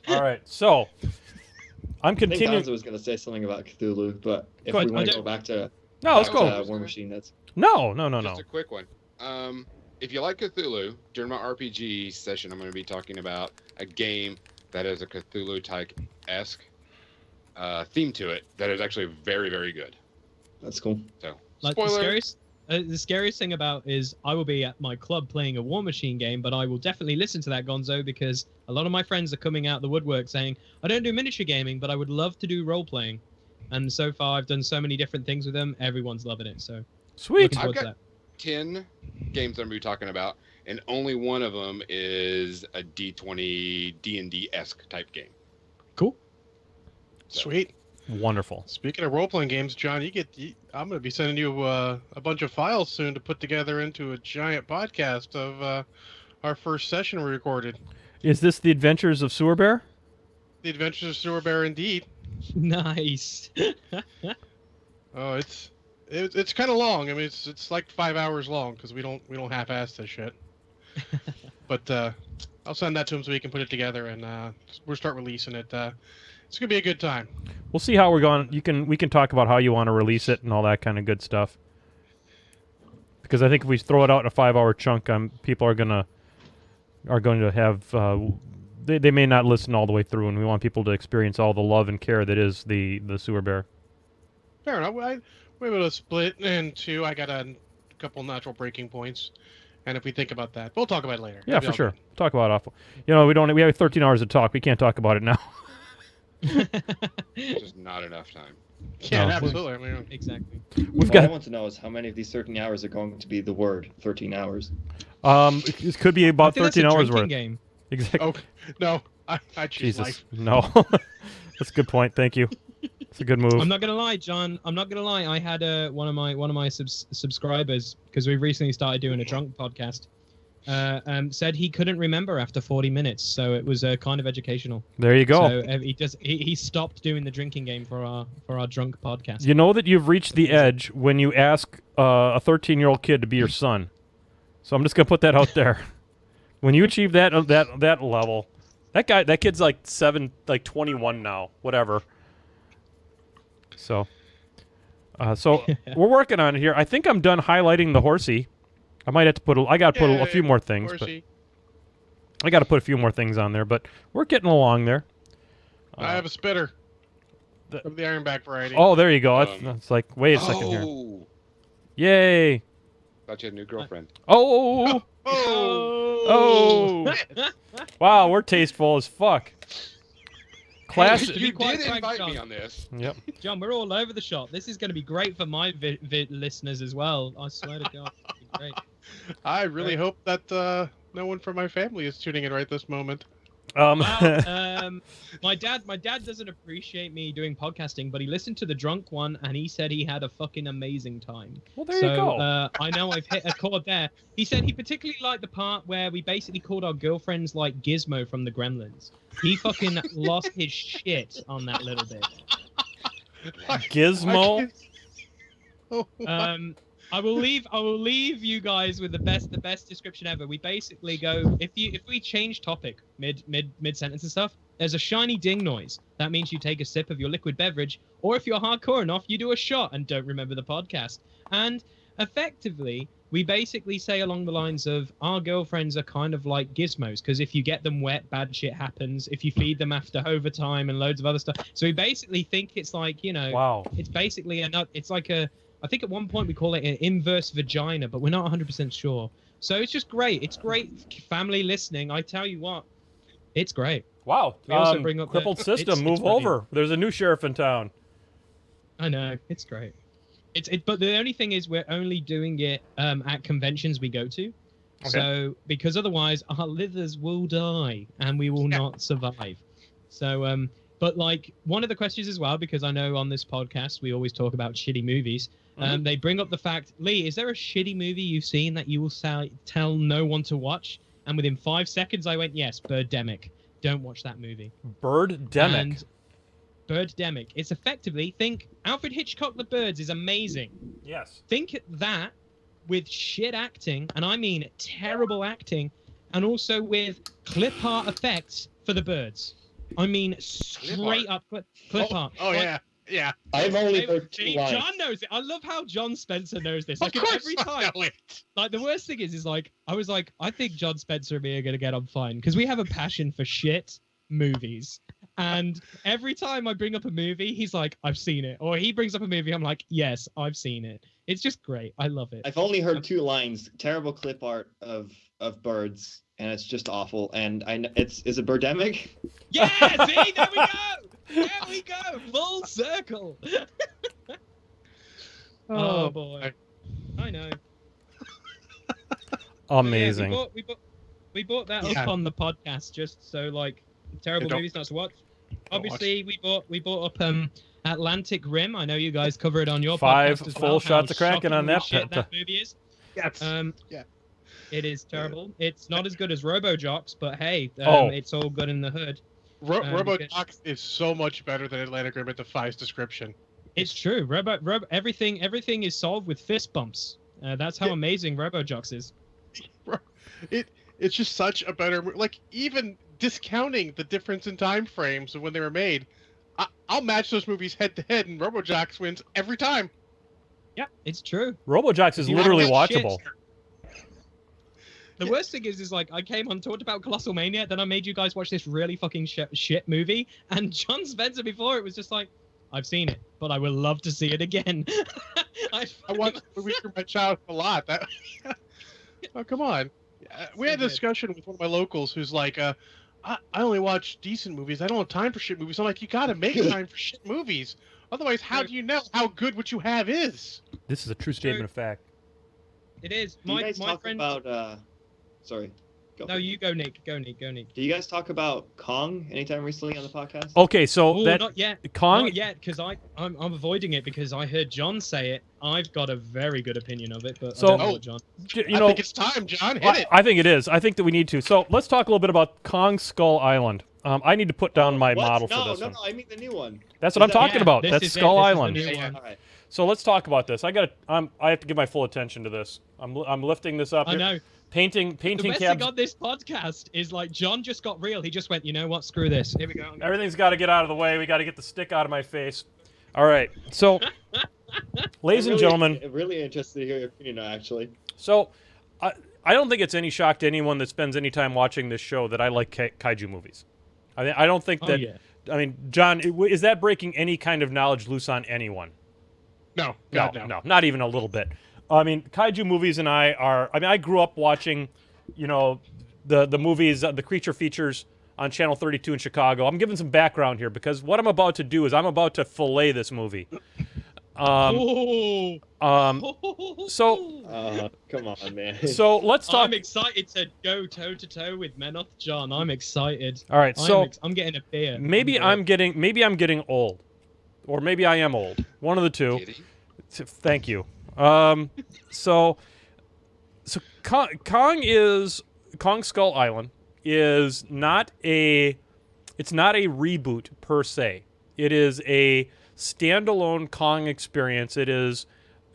All right, so I'm I think continuing. Donzo was going to say something about Cthulhu, but if Go we ahead. want to go back to No, let's Oh, go. War Machine, that's No. Just a quick one. If you like Cthulhu, during my RPG session, I'm going to be talking about a game that is a Cthulhu-type-esque theme to it that is actually very, very good. that's cool. So, Like spoiler. the scariest thing about is I will be at my club playing a War Machine game, but I will definitely listen to that, Gonzo, because a lot of my friends are coming out the woodwork saying, I don't do miniature gaming, but I would love to do role-playing. And so far, I've done so many different things with them. Everyone's loving it, so Sweet. looking I've forward to got that. 10 games I'm going to be talking about, and only one of them is a D20 D&D-esque type game. Cool. Sweet. Wonderful. Speaking of role-playing games, John, I'm going to be sending you a bunch of files soon to put together into a giant podcast of our first session we recorded. Is this the Adventures of Sewer Bear? The Adventures of Sewer Bear, indeed. Nice. Oh, it's kind of long. I mean, it's like 5 hours long because we don't half-ass this shit. But I'll send that to him so he can put it together, and we'll start releasing it. It's gonna be a good time. We'll see how we're going. We can talk about how you want to release it and all that kind of good stuff. Because I think if we throw it out in a 5-hour chunk, people are going to have they may not listen all the way through, and we want people to experience all the love and care that is the Sewer Bear. Fair enough. We're able to split in 2. I got a couple natural breaking points, and if we think about that, we'll talk about it later. Yeah, It'll be for all sure. good. Talk about it. We have 13 hours to talk. We can't talk about it now. It's just not enough time. Yeah, No. absolutely. I mean, Exactly. We've What I got want to know is how many of these 13 hours are going to be the word 13 hours. it could be I about think that's 13 a hours drinking worth. game. Exactly. oh no, I choose Jesus. life. No. That's a good point. Thank you. It's a good move. I'm not gonna lie, John. I'm not gonna lie. I had one of my subscribers, because we've recently started doing a drunk podcast, said he couldn't remember after 40 minutes, so it was kind of educational. There you go. So he stopped doing the drinking game for our drunk podcast. You know that you've reached the edge when you ask a 13-year-old kid to be your son. So I'm just gonna put that out there. When you achieve that level, that kid's like 21 now, whatever. So we're working on it here. I think I'm done highlighting the horsey. I might have to put a few more things, but Horsey. I got to put a few more things on there. But we're getting along there. I have a spitter of the Ironback variety. Oh, there you go. That's like, wait a second here. Oh, Yay! thought you had a new girlfriend. Oh! Oh! Wow, we're tasteful as fuck. Class. To be You quite did frank, invite John. me on this. Yep. John, we're all over the shop. This is going to be great for my listeners as well. I swear to God, it's gonna be great. I really hope that no one from my family is tuning in right this moment. Well, my dad doesn't appreciate me doing podcasting, but he listened to the drunk one and he said he had a fucking amazing time. Well, there you go. I know I've hit a chord there. He said he particularly liked the part where we basically called our girlfriends like Gizmo from the Gremlins. He fucking lost his shit on that little bit. Gizmo. I will leave you guys with the best description ever. We basically go if we change topic mid sentence and stuff, there's a shiny ding noise. That means you take a sip of your liquid beverage, or if you're hardcore enough, you do a shot and don't remember the podcast. And effectively, we basically say along the lines of our girlfriends are kind of like gizmos, because if you get them wet, bad shit happens. If you feed them after overtime and loads of other stuff. So we basically think it's like, Wow. it's basically it's like I think at one point we call it an inverse vagina, but we're not 100% sure. So it's just great. It's great family listening. I tell you what, it's great. Wow. We also bring up crippled system. it's Move brilliant. over. There's a new sheriff in town. I know, it's great. But the only thing is we're only doing it at conventions we go to. Okay. So because otherwise our livers will die and we will not survive. So but like one of the questions as well, because I know on this podcast we always talk about shitty movies. They bring up the fact, Lee, is there a shitty movie you've seen that you will tell no one to watch? And within 5 seconds, I went, yes, Birdemic. Don't watch that movie. Birdemic. And Birdemic. It's effectively, think Alfred Hitchcock The Birds is amazing. Yes. Think that with shit acting, and I mean terrible acting, and also with clip art effects for the birds. I mean straight up clip art. Oh Like, yeah. Yeah. I've only heard 2 lines. John knows it. I love how John Spencer knows this. Of Like course every I time. know it. Like the worst thing is like I was like, I think John Spencer and me are gonna get on fine because we have a passion for shit movies. And every time I bring up a movie, he's like, I've seen it. Or he brings up a movie, I'm like, yes, I've seen it. It's just great. I love it. I've only heard 2 lines. Terrible clip art of birds, and it's just awful. And I know is it Birdemic? Yeah, see, there we go. There we go. Full circle. Oh boy. I know. Amazing. Yeah, we bought that up on the podcast just so like terrible movies not to watch. Obviously, we bought up Atlantic Rim. I know you guys cover it on your 5 podcast as full well, shots how of Kraken on that. shit that movie is. Yes. Yeah. It is terrible. It's not as good as RoboJocks, but hey, Oh. it's all good in the hood. RoboDocs is so much better than Atlantic Rim. It defies description. It's true. Everything is solved with fist bumps. That's how amazing RoboJocks is. It's just such a better like even discounting the difference in time frames of when they were made. I'll match those movies head to head, and RoboJocks wins every time. Yeah, it's true. RoboJocks is You literally have that watchable. The worst thing is like I came on, talked about Colossal Mania, then I made you guys watch this really fucking shit movie, and John Spencer before it was just like, I've seen it, but I would love to see it again. I watched movies from my childhood a lot. That, oh come on, we had a discussion with one of my locals who's like, I only watch decent movies. I don't have time for shit movies. I'm like, you gotta make time for shit movies. Otherwise, how do you know how good what you have is? This is a true statement of fact. It is. Do you guys My talk friend. about sorry. Go. No, you go, Nick. Go, Nick. Do you guys talk about Kong anytime recently on the podcast? Okay, so Oh, that not yet. Kong. Not yet, because I'm avoiding it because I heard John say it. I've got a very good opinion of it, but So- I don't know what John. You I know, think it's time, John. Hit it. I think it is. I think that we need to. So let's talk a little bit about Kong Skull Island. I need to put down my What? model no, for this no, one. no, I mean the new one. That's what I'm Is that- talking Yeah, about. this That's is it. Skull This is the Island. new Yeah, one. All right. So let's talk about this. I have to give my full attention to this. I'm lifting this up. I here. know. Painting The best cabs. thing on this podcast is like John just got real. He just went, you know what? Screw this. Here we go. Everything's got to get out of the way. We got to get the stick out of my face. All right. So, ladies and gentlemen, I'm really interested to hear your opinion, actually. so I don't think it's any shock to anyone that spends any time watching this show that I like kaiju movies. I don't think Oh, that. yeah. I mean, John, is that breaking any kind of knowledge loose on anyone? No, No, God, no. no, not even a little bit. I mean, kaiju movies and I grew up watching, the movies, the creature features on Channel 32 in Chicago. I'm giving some background here because what I'm about to do is I'm about to fillet this movie. Oh. So Come on, man. so let's talk. I'm excited to go toe to toe with Menoth John. I'm excited. All right, so I'm getting a beer. maybe I'm getting old, or maybe I am old. One of the two. Kitty. Thank you. So Kong Skull Island is not a reboot per se. It is a standalone Kong experience. It is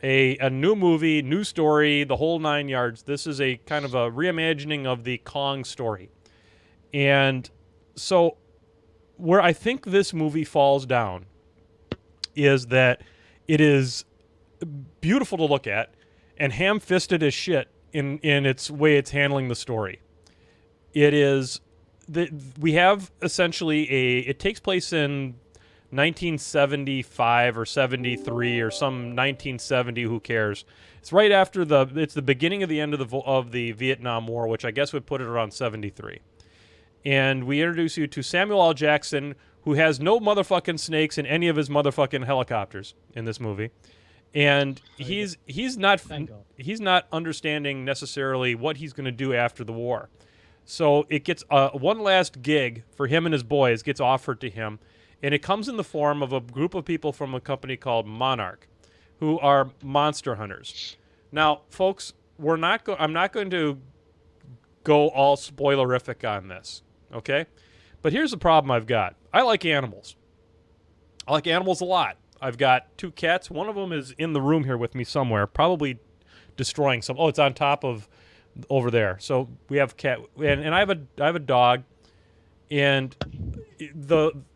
a new movie, new story, the whole 9 yards. This is a kind of a reimagining of the Kong story. And so where I think this movie falls down is that it is beautiful to look at and ham-fisted as shit in its way it's handling the story. It is we have essentially it takes place in 1975 or 73 or some 1970, who cares. It's right after it's the beginning of the end of the Vietnam War, which I guess would put it around 73. And we introduce you to Samuel L. Jackson, who has no motherfucking snakes in any of his motherfucking helicopters in this movie. And he's not understanding necessarily what he's going to do after the war. So it gets one last gig for him and his boys gets offered to him, and it comes in the form of a group of people from a company called Monarch, who are monster hunters. Now, folks, I'm not going to go all spoilerific on this, okay? But here's the problem I've got. I like animals. I like animals a lot. I've got 2 cats. One of them is in the room here with me somewhere, probably destroying some. Oh, it's on top of over there. So we have a cat, and I have a dog, and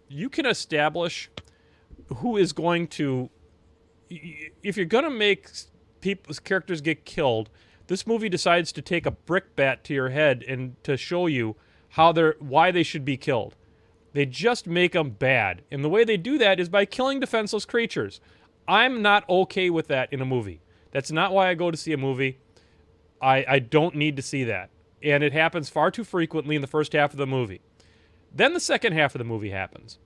you can establish who is going to. If you're going to make people's characters get killed, this movie decides to take a brick bat to your head and to show you why they should be killed. They just make them bad. And the way they do that is by killing defenseless creatures. I'm not okay with that in a movie. That's not why I go to see a movie. I don't need to see that. And it happens far too frequently in the first half of the movie. Then the second half of the movie happens.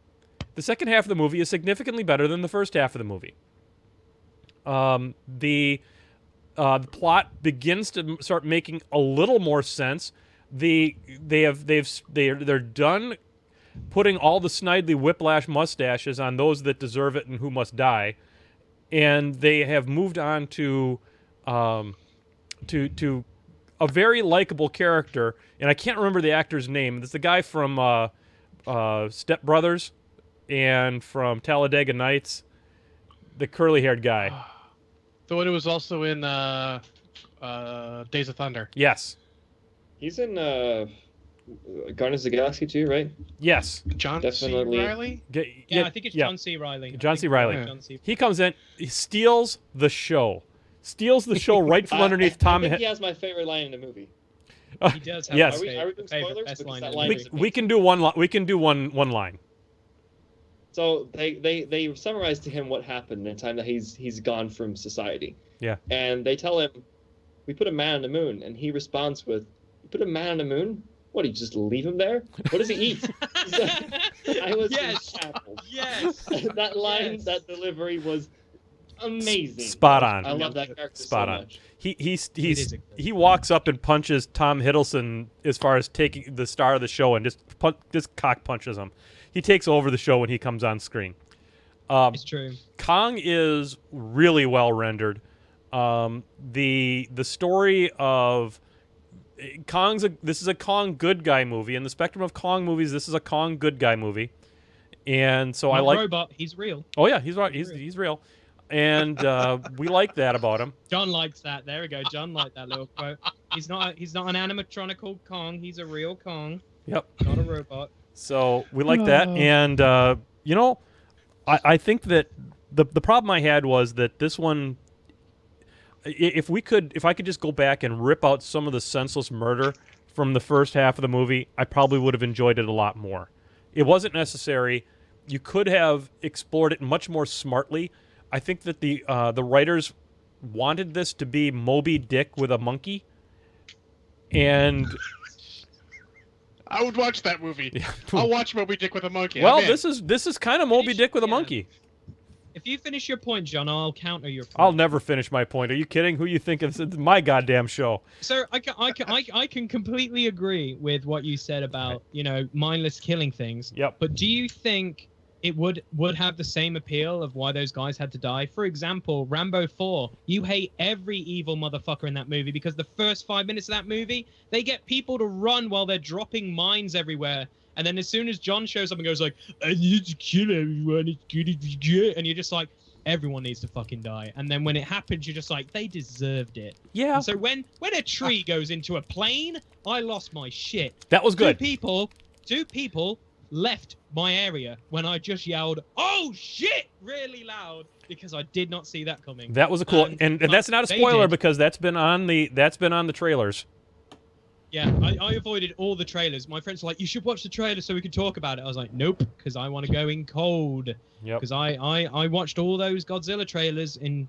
The second half of the movie is significantly better than the first half of the movie. The plot begins to start making a little more sense. They're done putting all the snidely whiplash mustaches on those that deserve it and who must die, and they have moved on to a very likable character, and I can't remember the actor's name. It's the guy from Step Brothers and from Talladega Nights, the curly-haired guy. The one who was also in Days of Thunder. Yes. He's in Guardians of the Galaxy too, right? Yes. John Definitely. C. Reilly? Yeah, I think it's John C. Reilly. John C. Reilly. Yeah. John C. He comes in, he steals the show. Right from underneath Tom. I think he has my favorite line in the movie. He does have Yes. my Are we doing favorite spoilers? best Because line that in the line movie. is We can do one. We can do one line. So they summarize to him what happened in the time that he's gone from society. Yeah. And they tell him, "We put a man on the moon," and he responds with, "You put a man on the moon? What, do you just leave him there? What does he eat?" I was baffled. Yes. That line, Yes. that delivery was amazing. Spot on. I love that character Spot so on. much. He walks up and punches Tom Hiddleston as far as taking the star of the show and just cock punches him. He takes over the show when he comes on screen. It's true. Kong is really well rendered. The story of this is a Kong good guy movie. In the spectrum of Kong movies, this is a Kong good guy movie. And so I like robot. He's real. Oh yeah, he's right. He's real. And we like that about him. John likes that. There we go. John liked that little quote. He's not an animatronical Kong. He's a real Kong. Yep. Not a robot. So we like that. And I think that the problem I had was that this one, if I could just go back and rip out some of the senseless murder from the first half of the movie, I probably would have enjoyed it a lot more. It wasn't necessary. You could have explored it much more smartly. I think that the writers wanted this to be Moby Dick with a monkey, and I would watch that movie. I'll watch Moby Dick with a monkey. well, I'm in. this is kind of Moby Dick with a monkey. If you finish your point, John, I'll counter your point. I'll never finish my point. Are you kidding? Who you think is my goddamn show? So I can completely agree with what you said about, mindless killing things. Yep. But do you think it would have the same appeal of why those guys had to die? For example, Rambo 4, you hate every evil motherfucker in that movie because the first 5 minutes of that movie, they get people to run while they're dropping mines everywhere. And then as soon as John shows up and goes like, I need to kill everyone, it's good if you get, and you're just like, everyone needs to fucking die. And then when it happens, you're just like, they deserved it. Yeah. And so when a tree goes into a plane, I lost my shit. That was good. Two people left my area when I just yelled, "Oh shit!" really loud because I did not see that coming. That was a cool, and that's not a spoiler because that's been on the trailers. Yeah, I avoided all the trailers. My friends were like, "You should watch the trailer so we can talk about it." I was like, "Nope," because I want to go in cold. Yep. Because I watched all those Godzilla trailers and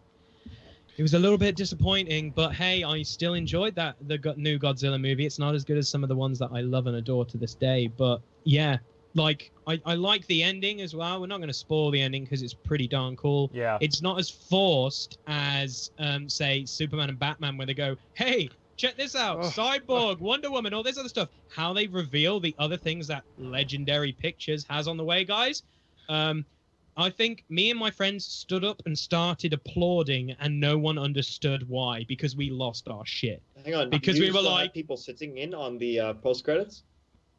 it was a little bit disappointing, but hey, I still enjoyed the new Godzilla movie. It's not as good as some of the ones that I love and adore to this day, but yeah. Like, I like the ending as well. We're not going to spoil the ending because it's pretty darn cool. Yeah. It's not as forced as, say, Superman and Batman, where they go, hey, check this out, Cyborg, Wonder Woman, all this other stuff. How they reveal the other things that Legendary Pictures has on the way, guys. I think me and my friends stood up and started applauding, and no one understood why, because we lost our shit. Hang on, because we were like people sitting in on the post credits.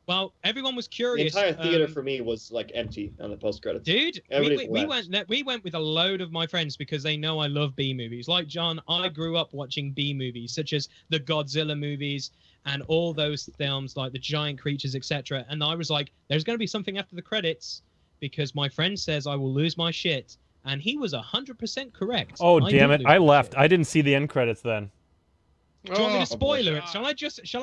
Well, everyone was The curious. entire theater for me was like empty on the post credits. Dude, we went with a load of my friends because they know I love B movies. Like John, I grew up watching B movies, such as the Godzilla movies and all those films like the giant creatures, etc. And I was like, there's going to be something after the credits because my friend says I will lose my shit. And he was 100% correct. Oh, damn it. I left. I didn't see the end credits then. Do you want me to spoiler it? Shall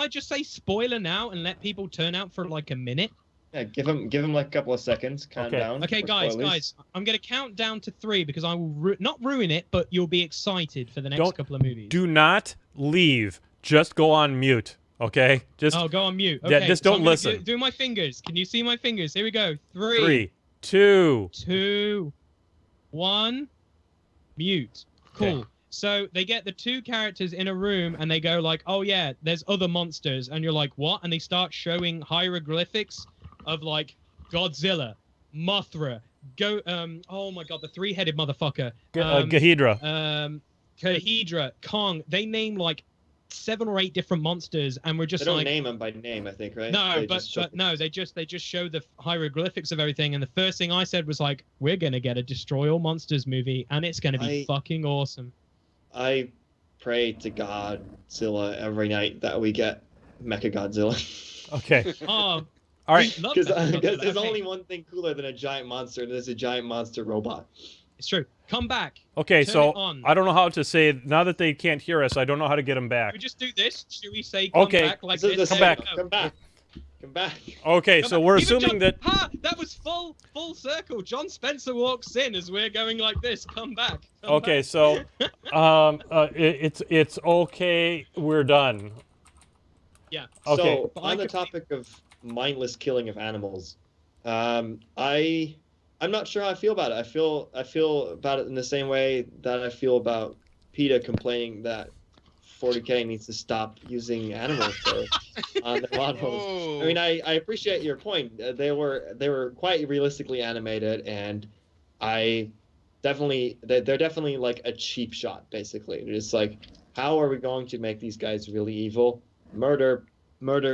I just say spoiler now and let people turn out for like a minute? Yeah, give him like a couple of seconds. Calm down. Okay, guys, I'm gonna count down to 3 because I will not ruin it, but you'll be excited for the next couple of movies. Do not leave. Just go on mute. Okay. Just go on mute. Okay, yeah, just don't listen. Do my fingers. Can you see my fingers? Here we go. 3, 2, 2, 1. Mute. Cool. Okay. So they get the 2 characters in a room and they go like, oh yeah, there's other monsters. And you're like, what? And they start showing hieroglyphics of like Godzilla, Mothra, oh my god, the 3-headed motherfucker. Ghidra. Ghidra, Kong. They name like 7 or 8 different monsters and we're just they like... don't name them by name, I think, right? No, they just show the hieroglyphics of everything. And the first thing I said was like, we're going to get a Destroy All Monsters movie and it's going to be fucking awesome. I pray to Godzilla every night that we get Mechagodzilla. Okay. All right. Because there's only one thing cooler than a giant monster, and there's a giant monster robot. It's true. Come back. Okay, so I don't know how to say, now that they can't hear us, I don't know how to get them back. Should we just do this? Should we say come back like this? Come back. Come back. Come back. Okay, so we're assuming that... that was full circle. John Spencer walks in as we're going like this. Come back. Okay, so it's okay. We're done. Yeah. Okay. So on the topic of mindless killing of animals, I'm not sure how I feel about it. I feel about it in the same way that I feel about PETA complaining that 40K needs to stop using animals on their models. I mean, I appreciate your point. They were quite realistically animated, and they're definitely like a cheap shot. Basically, it's like, how are we going to make these guys really evil? Murder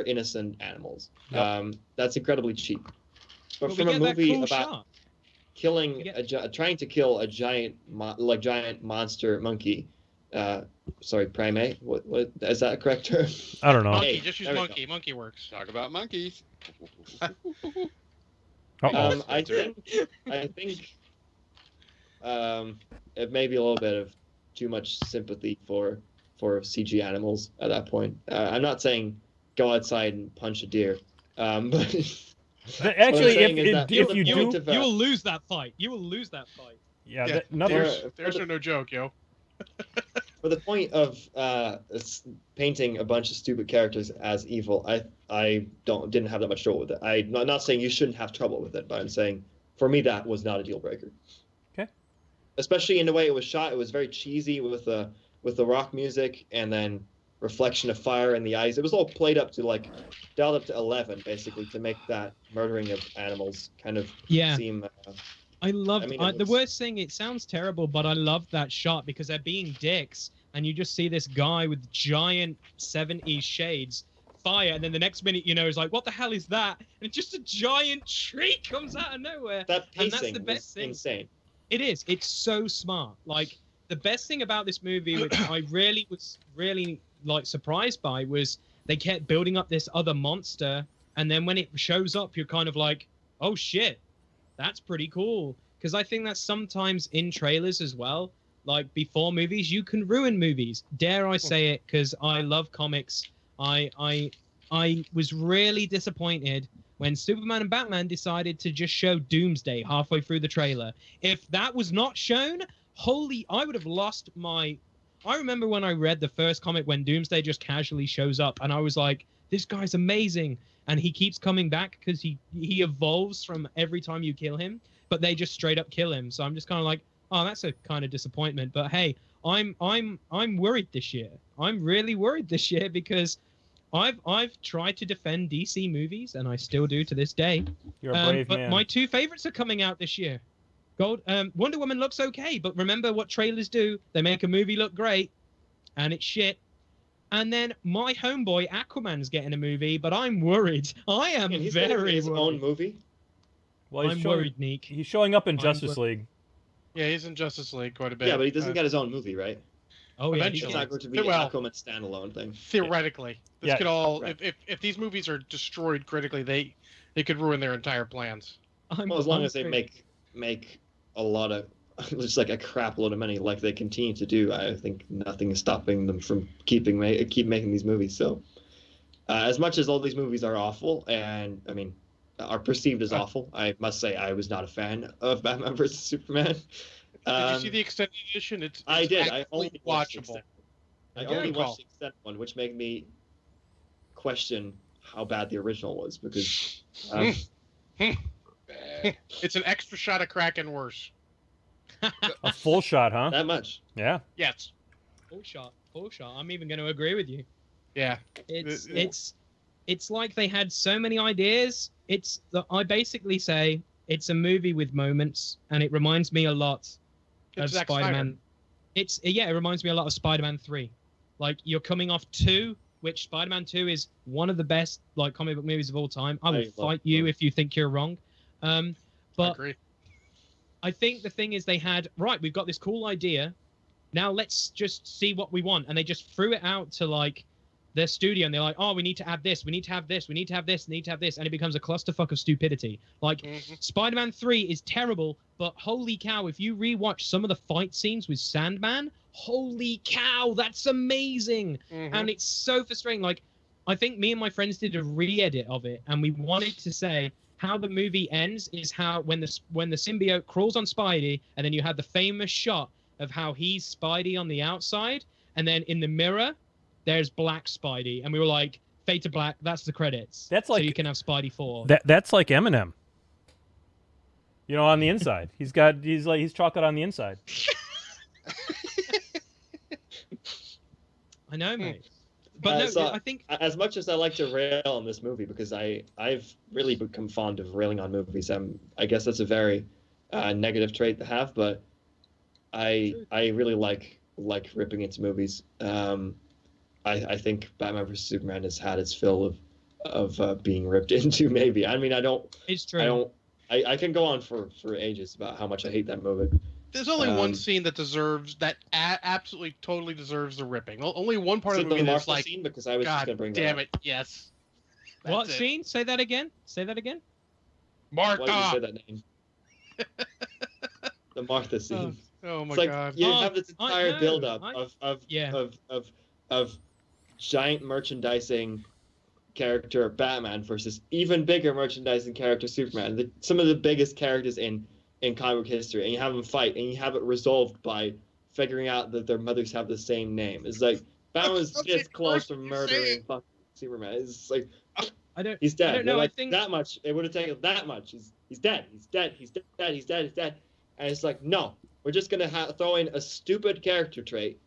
innocent animals. Yep. That's incredibly cheap. But from a movie about trying to kill a giant monster monkey. Sorry, primate. What is that a correct term? I don't know. Monkey, just use monkey. Monkey works. Talk about monkeys. I think it may be a little bit of too much sympathy for CG animals at that point. I'm not saying go outside and punch a deer, but actually, if you do, you will lose that fight. You will lose that fight. Yeah, there's no joke, yo. For the point of painting a bunch of stupid characters as evil, I didn't have that much trouble with it. I'm not saying you shouldn't have trouble with it, but I'm saying for me that was not a deal breaker. Okay. especially in the way it was shot. It was very cheesy with the rock music and then reflection of fire in the eyes. It was all played up to like dialed up to 11 basically to make that murdering of animals kind of seem. I loved the was... worst thing. It sounds terrible, but I loved that shot because they're being dicks, and you just see this guy with giant 70s shades fire, and then the next minute, you know, is like, what the hell is that? And just a giant tree comes out of nowhere. That pacing and that's the best thing. Insane. It is. It's so smart. Like, the best thing about this movie, which I was really like surprised by, was they kept building up this other monster, and then when it shows up, you're kind of like, oh shit, that's pretty cool. Because I think that sometimes in trailers as well, like before movies, you can ruin movies. Dare I say it? Because I love comics. I was really disappointed when Superman and Batman decided to just show Doomsday halfway through the trailer. If that was not shown, I would have lost my... I remember when I read the first comic when Doomsday just casually shows up, and I was like, this guy's amazing. And he keeps coming back because he evolves from every time you kill him, but they just straight up kill him. So I'm just kind of like, oh, that's a kind of disappointment. But hey, I'm worried this year. I'm really worried this year because I've tried to defend DC movies, and I still do to this day. You're a brave but man. my two favorites are coming out this year. Wonder Woman looks okay, but remember what trailers do. They make a movie look great, and it's shit. And then my homeboy Aquaman's getting a movie, but I'm worried. I am he's very getting his worried. own movie. Well, I'm worried, Niek. He's showing up in Justice League. Yeah, he's in Justice League quite a bit. Yeah, but he doesn't get his own movie, right? Oh yeah, eventually. It's not going to be an Aquaman standalone thing. Theoretically, this Yeah. could all Right. if these movies are destroyed critically, they could ruin their entire plans. Well, as long as they make a lot of just like a crap load of money, like they continue to do, I think nothing is stopping them from keep making these movies. So, as much as all these movies are awful, and I mean, are perceived as awful, I must say I was not a fan of Batman vs Superman. Did you see the extended edition? I did. I actually only watched the watchable. I only watched the extended one, which made me question how bad the original was because. It's an extra shot of crack and worse. A full shot, huh? That much. Yeah. Yes. Full shot. I'm even going to agree with you. Yeah. It's like they had so many ideas. I basically say it's a movie with moments, and it reminds me a lot of Zack Spider-Man. It reminds me a lot of Spider-Man 3. Like, you're coming off 2, which Spider-Man 2 is one of the best like comic book movies of all time. I will fight you if you think you're wrong. I But agree. I think the thing is we've got this cool idea. Now let's just see what we want. And they just threw it out to like their studio, and they're like, oh, we need to add this, we need to have this, we need to have this, we need to have this, and it becomes a clusterfuck of stupidity. Like, Spider-Man 3 is terrible, but holy cow, if you rewatch some of the fight scenes with Sandman, holy cow, that's amazing. And it's so frustrating. Like, I think me and my friends did a re-edit of it, and we wanted to say how the movie ends is how when the symbiote crawls on Spidey, and then you have the famous shot of how he's Spidey on the outside, and then in the mirror there's Black Spidey, and we were like, fade to black, that's the credits. That's like, so you can have Spidey 4. That's like Eminem. You know, on the inside. He's chocolate on the inside. I know, mate. But I think as much as I like to rail on this movie, because I've really become fond of railing on movies. I guess that's a very negative trait to have, but I really like ripping into movies. I think Batman vs Superman has had its fill of being ripped into. Maybe I don't. It's true. I can go on for ages about how much I hate that movie. There's only one scene that absolutely totally deserves the ripping. Only one part of the movie that's like, scene, because I was just God gonna bring that damn up. it, yes. What That's it. scene? Say that again. Martha. Why did you say that name? The Martha scene. Oh my It's like God. you have this I entire know. build-up Yeah. of giant merchandising character Batman versus even bigger merchandising character Superman. Some of the biggest characters in comic book history, and you have them fight, and you have it resolved by figuring out that their mothers have the same name. It's like Batman was this close to murdering fucking Superman. It's like he's dead. I don't know. Like, I think that much. It would have taken that much. He's dead. He's dead. He's dead. He's dead. He's dead. And it's like, no, We're just gonna throw in a stupid character trait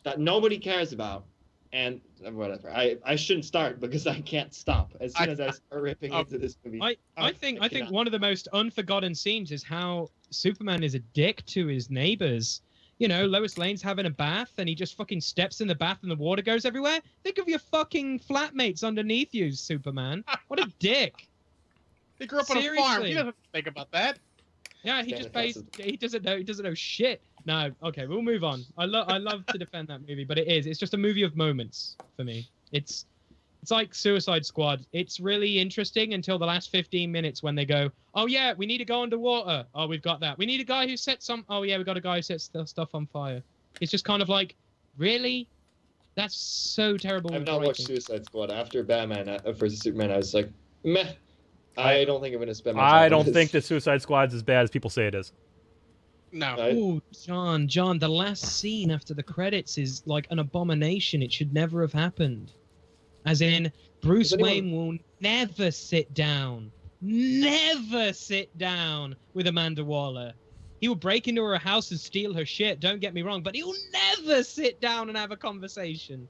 that nobody cares about, and whatever. I shouldn't start because I can't stop as soon as I start ripping into this movie. I think cannot. one of the most unforgotten scenes is how Superman is a dick to his neighbors. You know, Lois Lane's having a bath and he just fucking steps in the bath and the water goes everywhere. Think of your fucking flatmates underneath you, Superman. What a dick. He grew up on a farm. Seriously. He doesn't think about that. Yeah, he just he doesn't know shit. No, okay, we'll move on. I love to defend that movie, but it's just a movie of moments for me. It's like Suicide Squad. It's really interesting until the last 15 minutes when they go, oh yeah, we need to go underwater. Oh, we've got that. We need a guy who sets oh yeah, we got a guy who sets stuff on fire. It's just kind of like, really? That's so terrible. I've not watched Suicide Squad. After Batman versus Superman, I was like, meh. I don't think I'm going to spend my time I don't on this. think that Suicide Squad's as bad as people say it is. No. Oh, John, the last scene after the credits is like an abomination. It should never have happened. As in, Bruce Wayne will never sit down with Amanda Waller. He will break into her house and steal her shit, don't get me wrong, but he'll never sit down and have a conversation.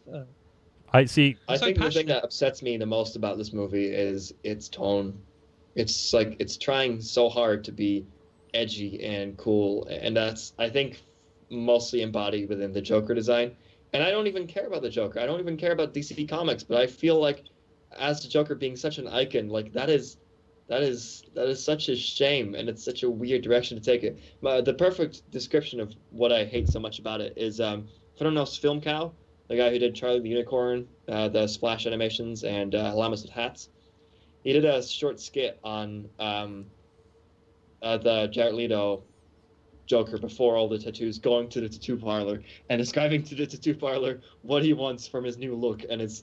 Ever. I think the thing that upsets me the most about this movie is its tone. It's like it's trying so hard to be edgy and cool, and that's, I think, mostly embodied within the Joker design. And I don't even care about the Joker. I don't even care about DC Comics, but I feel like as the Joker being such an icon, like that is such a shame, and it's such a weird direction to take it. The perfect description of what I hate so much about it is, if I don't know, Film Cow, the guy who did Charlie the Unicorn, the Splash animations, and Llamas with Hats. He did a short skit on the Jared Leto Joker before all the tattoos, going to the tattoo parlor and describing to the tattoo parlor what he wants from his new look, and it's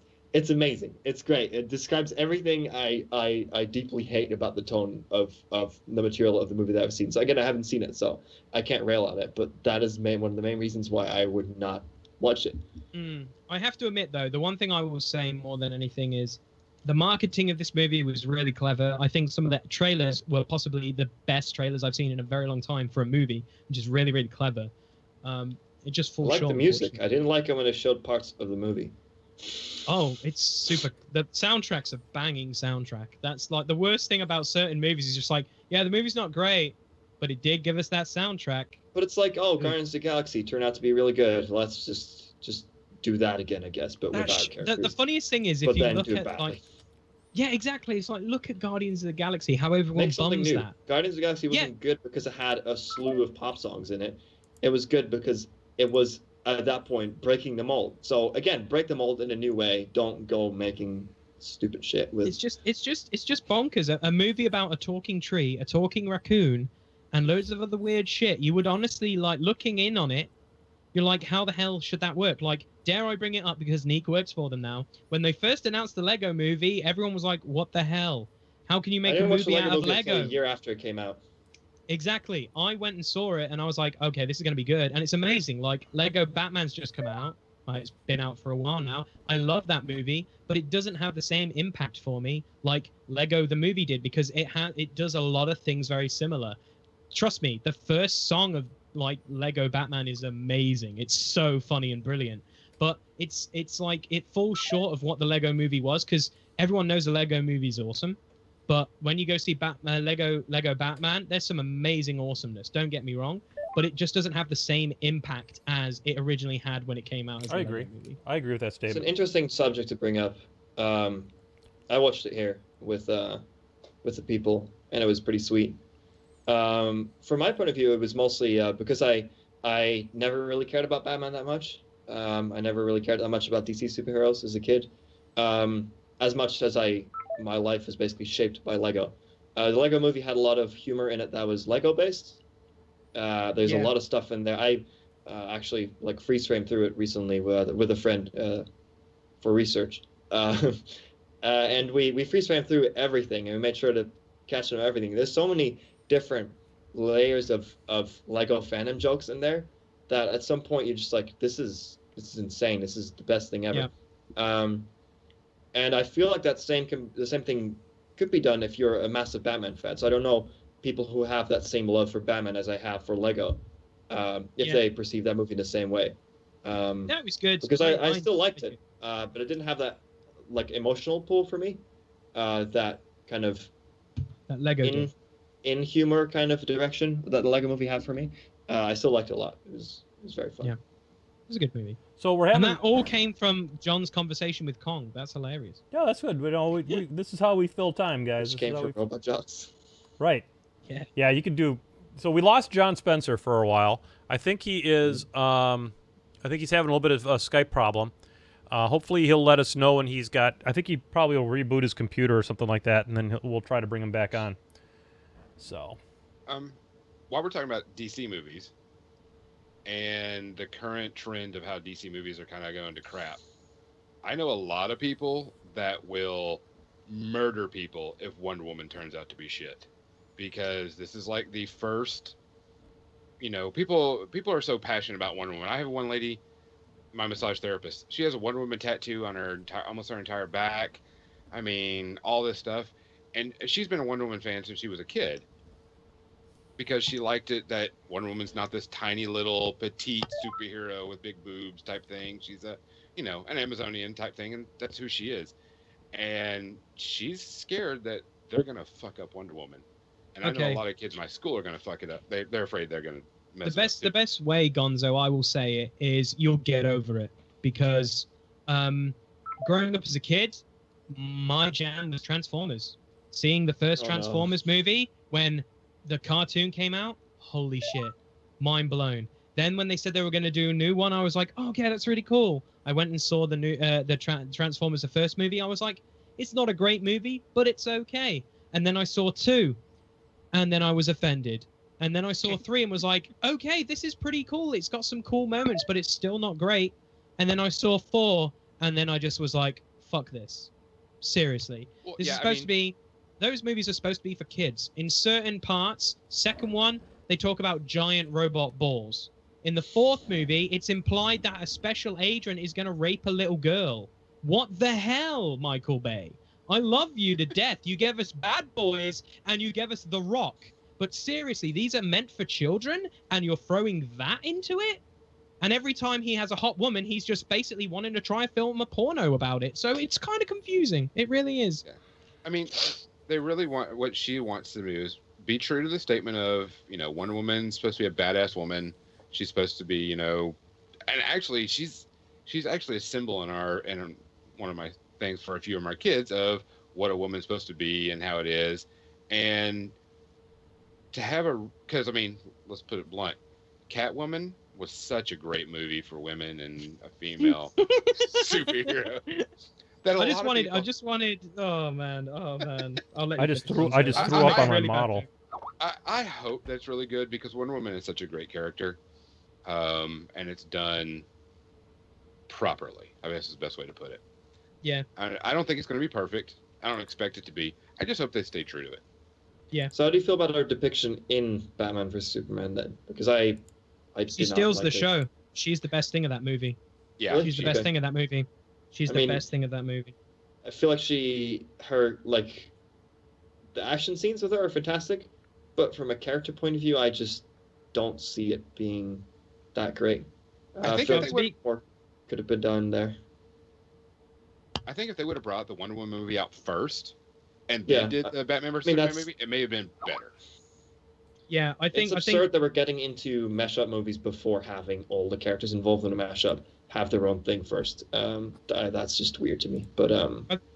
amazing. It's great. It describes everything I deeply hate about the tone of the material of the movie that I've seen. So again, I haven't seen it, so I can't rail on it, but that is one of the main reasons why I would not watch it. I have to admit, though, the one thing I will say more than anything is the marketing of this movie was really clever. I think some of the trailers were possibly the best trailers I've seen in a very long time for a movie, which is really, really clever. It just falls short. I like the music. I didn't like it when it showed parts of the movie. Oh, it's super. The soundtrack's a banging soundtrack. That's like the worst thing about certain movies is just like, yeah, the movie's not great, but it did give us that soundtrack. But it's like, oh, Guardians of the Galaxy turned out to be really good. Let's just do that again, I guess, but without characters. The funniest thing is if you look at like, yeah, exactly. It's like, look at Guardians of the Galaxy, how everyone bums that. Guardians of the Galaxy wasn't good because it had a slew of pop songs in it. It was good because it was, at that point, breaking the mold. So again, break the mold in a new way. Don't go making stupid shit with. It's just bonkers. A movie about a talking tree, a talking raccoon, and loads of other weird shit. You would honestly, like, looking in on it, you're like, how the hell should that work? Like, dare I bring it up because Niek works for them now. When they first announced the Lego movie, everyone was like, what the hell? How can you make a movie out of Lego? A year after it came out. Exactly. I went and saw it and I was like, okay, this is going to be good. And it's amazing. Like, Lego Batman's just come out. It's been out for a while now. I love that movie, but it doesn't have the same impact for me like Lego the movie did because it does a lot of things very similar. Trust me, the first song of like Lego Batman is amazing. It's so funny and brilliant. But it's like it falls short of what the Lego movie was because everyone knows the Lego movie is awesome. But when you go see Lego Batman, there's some amazing awesomeness. Don't get me wrong, but it just doesn't have the same impact as it originally had when it came out as a Lego movie. I agree with that statement. It's an interesting subject to bring up. I watched it here with the people, and it was pretty sweet. From my point of view, it was mostly because I never really cared about Batman that much. I never really cared that much about DC superheroes as a kid. As much as my life is basically shaped by Lego. The Lego movie had a lot of humor in it that was Lego based. There's a lot of stuff in there. I actually like freeze frame through it recently with a friend for research. And we freeze frame through everything and we made sure to catch on everything. There's so many different layers of Lego fandom jokes in there that at some point you're just like, this is insane. This is the best thing ever. Yeah. And I feel like the same thing could be done if you're a massive Batman fan. So I don't know people who have that same love for Batman as I have for Lego, if they perceive that movie in the same way. That was good. Because I still liked it, but it didn't have that like emotional pull for me. That kind of that Lego in humor kind of direction that the Lego movie had for me. I still liked it a lot. It was very fun. Yeah. It was a good movie. So we're having. And that all came from John's conversation with Kong. That's hilarious. Yeah, that's good. This is how we fill time, guys. Which came from Robot Jocks. Right. Yeah. Yeah, you can do. So we lost John Spencer for a while. I think he is. I think he's having a little bit of a Skype problem. Hopefully he'll let us know when he's got. I think he probably will reboot his computer or something like that, and then we'll try to bring him back on. So. While we're talking about DC movies and the current trend of how DC movies are kind of going to crap, I know a lot of people that will murder people if Wonder Woman turns out to be shit, because this is like the first, people are so passionate about Wonder Woman. I have one lady, my massage therapist, she has a Wonder Woman tattoo on her almost her entire back. I mean, all this stuff, and she's been a Wonder Woman fan since she was a kid, because she liked it that Wonder Woman's not this tiny little petite superhero with big boobs type thing. She's a, an Amazonian type thing, and that's who she is. And she's scared that they're gonna fuck up Wonder Woman. And I know a lot of kids in my school are gonna fuck it up. They're afraid they're gonna mess it up. The best way, Gonzo, I will say it, is you'll get over it. Because growing up as a kid, my jam was Transformers. Seeing the first Transformers movie when the cartoon came out, holy shit, mind blown. Then when they said they were going to do a new one, I was like, oh, okay, that's really cool. I went and saw the new Transformers, the first movie. I was like, it's not a great movie, but it's okay. And then I saw 2, and then I was offended. And then I saw 3 and was like, okay, this is pretty cool. It's got some cool moments, but it's still not great. And then I saw 4, and then I just was like, fuck this. Seriously. Well, this is supposed to be... Those movies are supposed to be for kids. In certain parts, second one, they talk about giant robot balls. In the 4th movie, it's implied that a special agent is going to rape a little girl. What the hell, Michael Bay? I love you to death. You gave us Bad Boys, and you gave us The Rock. But seriously, these are meant for children, and you're throwing that into it? And every time he has a hot woman, he's just basically wanting to try and film a porno about it. So it's kind of confusing. It really is. Yeah. I mean... They really want, what she wants to do is be true to the statement of, Wonder Woman's supposed to be a badass woman. She's supposed to be, and actually she's actually a symbol in one of my things for a few of my kids of what a woman's supposed to be and how it is. And to have because let's put it blunt, Catwoman was such a great movie for women and a female superhero. I just wanted. Oh man. I'll let I just threw up on my model. I hope that's really good, because Wonder Woman is such a great character, and it's done properly. I guess is the best way to put it. Yeah. I don't think it's going to be perfect. I don't expect it to be. I just hope they stay true to it. Yeah. So how do you feel about her depiction in Batman vs Superman then? Because she steals the show. She's the best thing of that movie. Yeah. Really? She's the best thing of that movie. She's the best thing of that movie. I feel like the action scenes with her are fantastic, but from a character point of view, I just don't see it being that great. I think more could have been done there. I think if they would have brought the Wonder Woman movie out first, and then did the Batman vs Superman movie, it may have been better. Yeah, it's absurd that we're getting into mashup movies before having all the characters involved in a mashup have their own thing first. That's just weird to me. But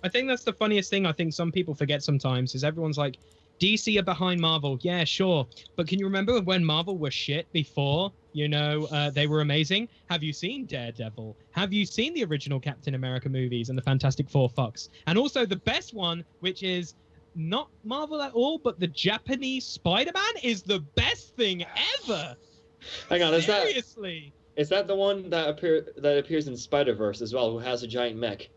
I think that's the funniest thing I think some people forget sometimes is everyone's like, DC are behind Marvel. Yeah, sure. But can you remember when Marvel was shit before, they were amazing? Have you seen Daredevil? Have you seen the original Captain America movies and the Fantastic Four fucks? And also the best one, which is not Marvel at all, but the Japanese Spider-Man is the best thing ever. Hang on, seriously? Is that the one that appears in Spider-Verse as well, who has a giant mech?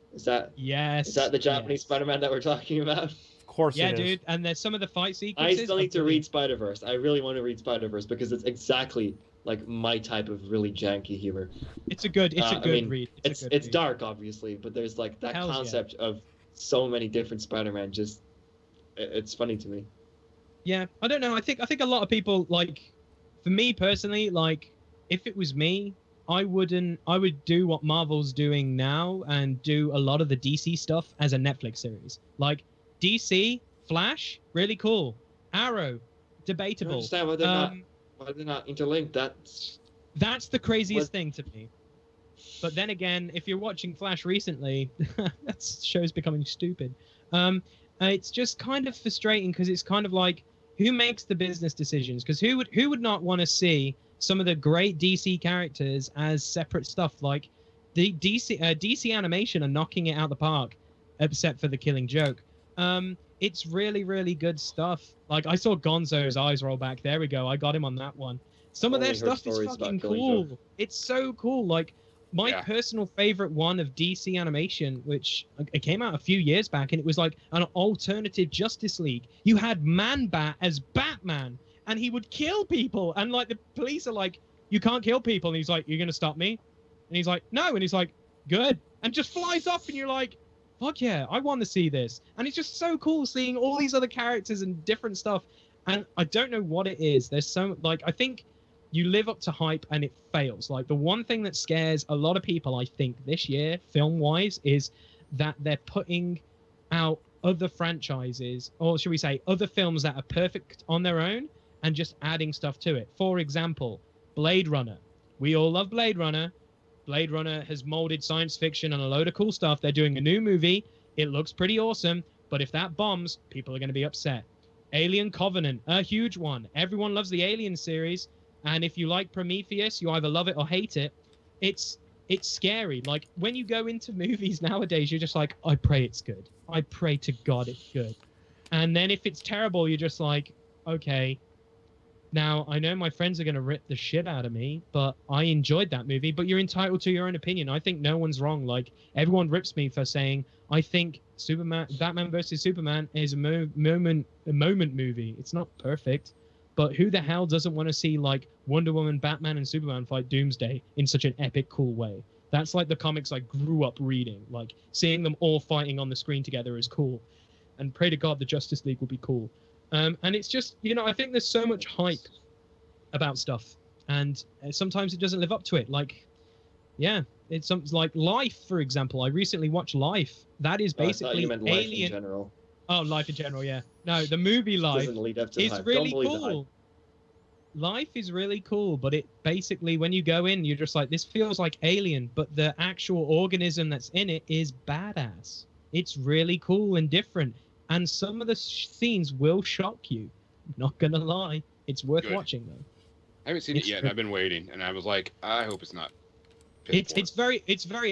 Yes. Is that the Japanese Spider-Man that we're talking about? Of course it is. Dude, and there's some of the fight sequences. I still need to read Spider-Verse. I really want to read Spider-Verse because it's exactly like my type of really janky humor. It's a good read. It's dark, obviously, but there's like that concept of so many different Spider-Man. It's funny to me. Yeah, I don't know. I think a lot of people, like, for me personally, like, if it was me, I would do what Marvel's doing now and do a lot of the DC stuff as a Netflix series. Like DC, Flash, really cool. Arrow, I don't debatable. understand why they're not interlinked. That's the craziest What- thing to me. But then again, if you're watching Flash recently, that show's becoming stupid. It's just kind of frustrating because it's kind of like, who makes the business decisions? Because who would not want to see some of the great DC characters as separate stuff? Like the DC animation are knocking it out the park, except for the Killing Joke. It's really, really good stuff. Like, I saw Gonzo's eyes roll back. There we go. I got him on that one. Some of their Only heard stuff is stories about fucking Killing cool. Joke. It's so cool. Like, my Yeah. personal favorite one of DC animation, which it came out a few years back, and it was like an alternative Justice League. You had Man-Bat as Batman, and he would kill people. And, like, the police are like, you can't kill people. And he's like, you're going to stop me? And he's like, no. And he's like, good. And just flies off, and you're like, fuck yeah, I want to see this. And it's just so cool seeing all these other characters and different stuff. And I don't know what it is. There's so, like, I think you live up to hype and it fails. Like, the one thing that scares a lot of people, I think, this year, film-wise, is that they're putting out other franchises, or should we say other films that are perfect on their own, and just adding stuff to it. For example, Blade Runner. We all love Blade Runner. Blade Runner has molded science fiction and a load of cool stuff. They're doing a new movie. It looks pretty awesome, but if that bombs, people are going to be upset. Alien Covenant, a huge one. Everyone loves the Alien series, and if you like Prometheus, you either love it or hate it. It's scary. Like, when you go into movies nowadays, you're just like, I pray it's good. I pray to God it's good. And then if it's terrible, you're just like, okay. Now, I know my friends are going to rip the shit out of me, but I enjoyed that movie. But you're entitled to your own opinion. I think no one's wrong. Like, everyone rips me for saying, I think Batman versus Superman is a moment movie. It's not perfect. But who the hell doesn't want to see, like, Wonder Woman, Batman, and Superman fight Doomsday in such an epic, cool way? That's like the comics I grew up reading. Like, seeing them all fighting on the screen together is cool. And pray to God the Justice League will be cool. And it's just, you know, I think there's so much hype about stuff. And sometimes it doesn't live up to it. Like, yeah, it's something like Life, for example. I recently watched Life. That is I thought basically you meant life in Alien. general. Oh, Life in general, yeah. No, the movie Life Doesn't lead up to the is hype. really Don't believe the hype. cool. Life is really cool, but it basically, when you go in, you're just like, this feels like Alien, but the actual organism that's in it is badass. It's really cool and different. And some of the scenes will shock you. Not gonna lie. It's worth Good. watching, though. I haven't seen it It's yet, true. and I've been waiting, and I was like, I hope it's not. It's very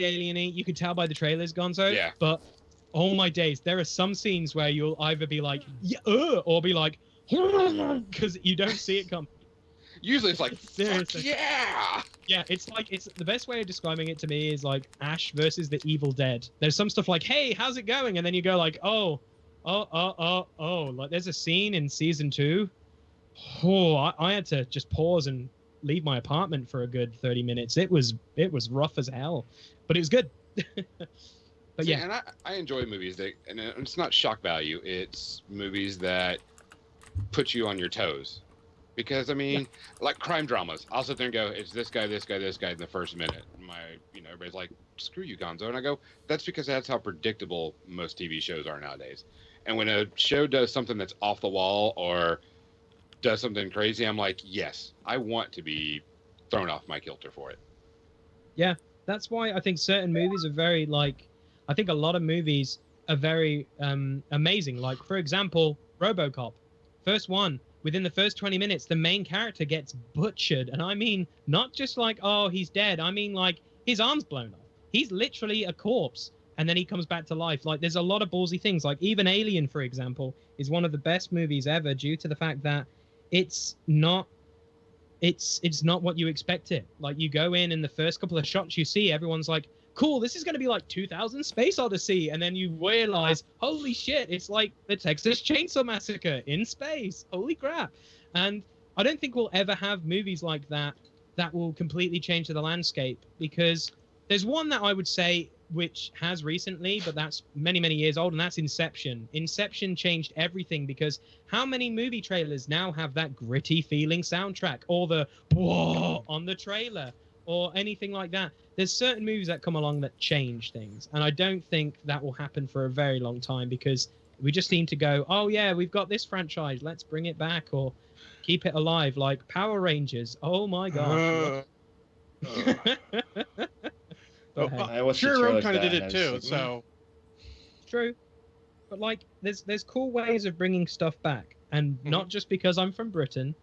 alien-y. You can tell by the trailers, Gonzo. Yeah. But oh my days, there are some scenes where you'll either be like, yeah, or be like, because you don't see it come. Usually it's like, fuck Seriously. yeah! Yeah, it's the best way of describing it to me is like Ash versus the Evil Dead. There's some stuff like, hey, how's it going? And then you go like, oh. Like, there's a scene in season 2. Oh, I had to just pause and leave my apartment for a good 30 minutes. It was rough as hell, but it was good. But See, yeah, and I enjoy movies that, and it's not shock value. It's movies that put you on your toes. Because I mean, like crime dramas, I'll sit there and go, "It's this guy, this guy, this guy." In the first minute, everybody's like, "Screw you, Gonzo," and I go, "That's because that's how predictable most TV shows are nowadays." And when a show does something that's off the wall or does something crazy, I'm like, "Yes, I want to be thrown off my kilter for it." yeah, that's why I think certain movies are very like. I think a lot of movies are very amazing. Like, for example, RoboCop, first one. Within the first 20 minutes, the main character gets butchered. And I mean, not just like, oh, he's dead. I mean, like, his arm's blown off. He's literally a corpse. And then he comes back to life. Like, there's a lot of ballsy things. Like, even Alien, for example, is one of the best movies ever due to the fact that it's not what you expect it. Like, you go in and the first couple of shots you see, everyone's like, cool, this is going to be like 2000 Space Odyssey. And then you realize, holy shit, it's like the Texas Chainsaw Massacre in space. Holy crap. And I don't think we'll ever have movies like that will completely change the landscape, because there's one that I would say which has recently, but that's many, many years old, and that's Inception. Inception changed everything because how many movie trailers now have that gritty feeling soundtrack or the whoa on the trailer or anything like that? There's certain movies that come along that change things, and I don't think that will happen for a very long time because we just seem to go, oh yeah, we've got this franchise, let's bring it back or keep it alive, like Power Rangers. Oh my gosh. Go ahead. I watched the Sure, trailers kind of that did and it I too. was like, So True, but like there's cool ways of bringing stuff back, and not just because I'm from Britain.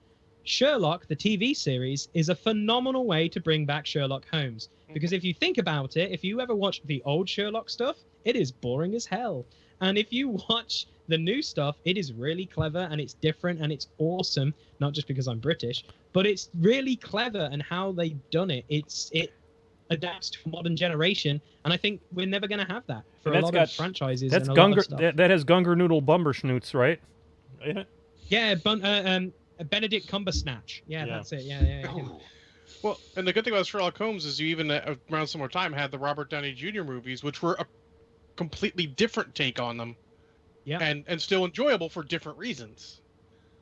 Sherlock, the TV series, is a phenomenal way to bring back Sherlock Holmes, because if you think about it, if you ever watch the old Sherlock stuff, it is boring as hell, and if you watch the new stuff, it is really clever and it's different and it's awesome, not just because I'm British, but it's really clever, and how they've done it, it adapts to a modern generation, and I think we're never going to have that for a lot of franchises. That's and a lot of Gunger. stuff. That has Gunger Noodle Bumberschnoots, right? Ain't it? Yeah, Benedict Cumbersnatch. Yeah, that's it. Yeah. Him. well, and the good thing about Sherlock Holmes is you even around similar time had the Robert Downey Jr. movies, which were a completely different take on them. Yeah. And still enjoyable for different reasons.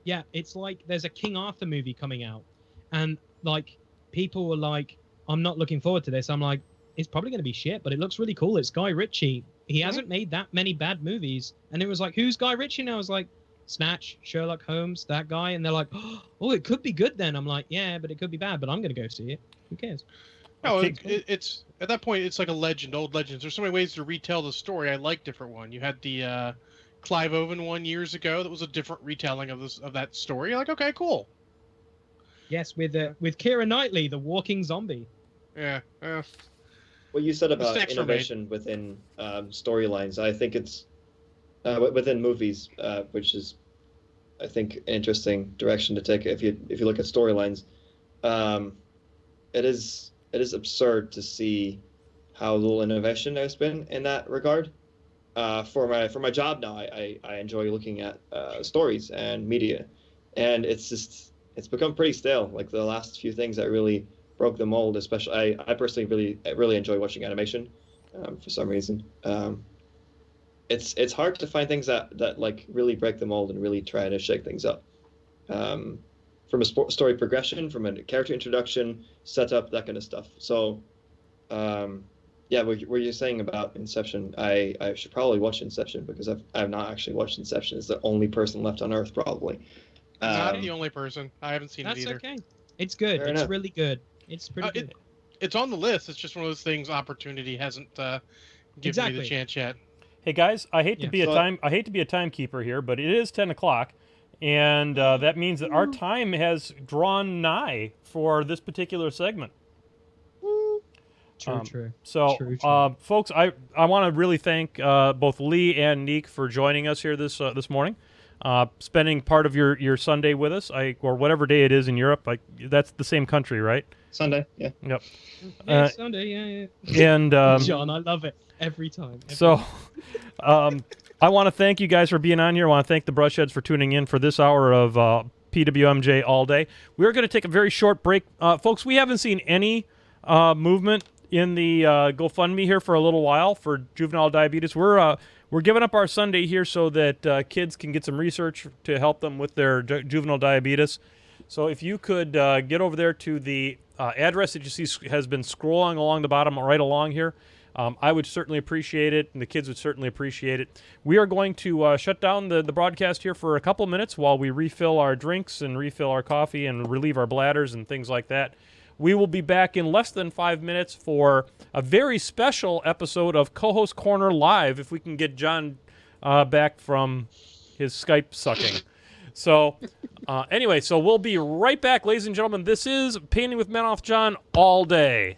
Yeah, it's like there's a King Arthur movie coming out, and like people were like, I'm not looking forward to this. I'm like, it's probably going to be shit, but it looks really cool. It's Guy Ritchie. He hasn't made that many bad movies. And it was like, who's Guy Ritchie? And I was like, Snatch, Sherlock Holmes, that guy. And they're like, oh, it could be good then. I'm like, yeah, but it could be bad, but I'm going to go see it. Who cares? No, it's at that point, it's like a legend, old legends. There's so many ways to retell the story. I like different one. You had the Clive Owen one years ago that was a different retelling of that story. You're like, okay, cool. Yes, with Keira Knightley, the walking zombie. Yeah. what you said about Mistakes were made. innovation within storylines, I think it's within movies, which is, I think, an interesting direction to take. If you look at storylines, it is absurd to see how little innovation there's been in that regard. For my job now, I enjoy looking at stories and media, and it's become pretty stale. Like the last few things that really broke the mold, especially I personally really enjoy watching animation for some reason. It's hard to find things that like really break the mold and really try to shake things up. From a story progression, from a character introduction, setup, that kind of stuff. So, yeah, what you're saying about Inception, I should probably watch Inception because I've not actually watched Inception. It's the only person left on Earth, probably. Not the only person. I haven't seen it either. That's okay. It's good. Fair It's enough. really good. It's pretty good. It's on the list. It's just one of those things. Opportunity hasn't given me Exactly. the chance yet. Hey guys, I hate to be So- I hate to be a timekeeper here, but it is 10 o'clock, and that means that our time has drawn nigh for this particular segment. True. So, True. folks, I want to really thank both Lee and Niek for joining us here this morning, spending part of your Sunday with us, or whatever day it is in Europe. That's the same country, right? Sunday, yeah. Yep. Yeah, Sunday, yeah. And John, I love it every time. So, I want to thank you guys for being on here. I want to thank the Brushheads for tuning in for this hour of PwMJ All Day. We're going to take a very short break. Folks, we haven't seen any movement in the GoFundMe here for a little while for juvenile diabetes. We're giving up our Sunday here so that kids can get some research to help them with their juvenile diabetes. So if you could get over there to the address that you see has been scrolling along the bottom right along here, I would certainly appreciate it, and the kids would certainly appreciate it. We are going to shut down the broadcast here for a couple minutes while we refill our drinks and refill our coffee and relieve our bladders and things like that. We will be back in less than 5 minutes for a very special episode of Co-Host Corner Live, if we can get John back from his Skype sucking. So, anyway, so we'll be right back, ladies and gentlemen. This is Painting with Menoth John all day.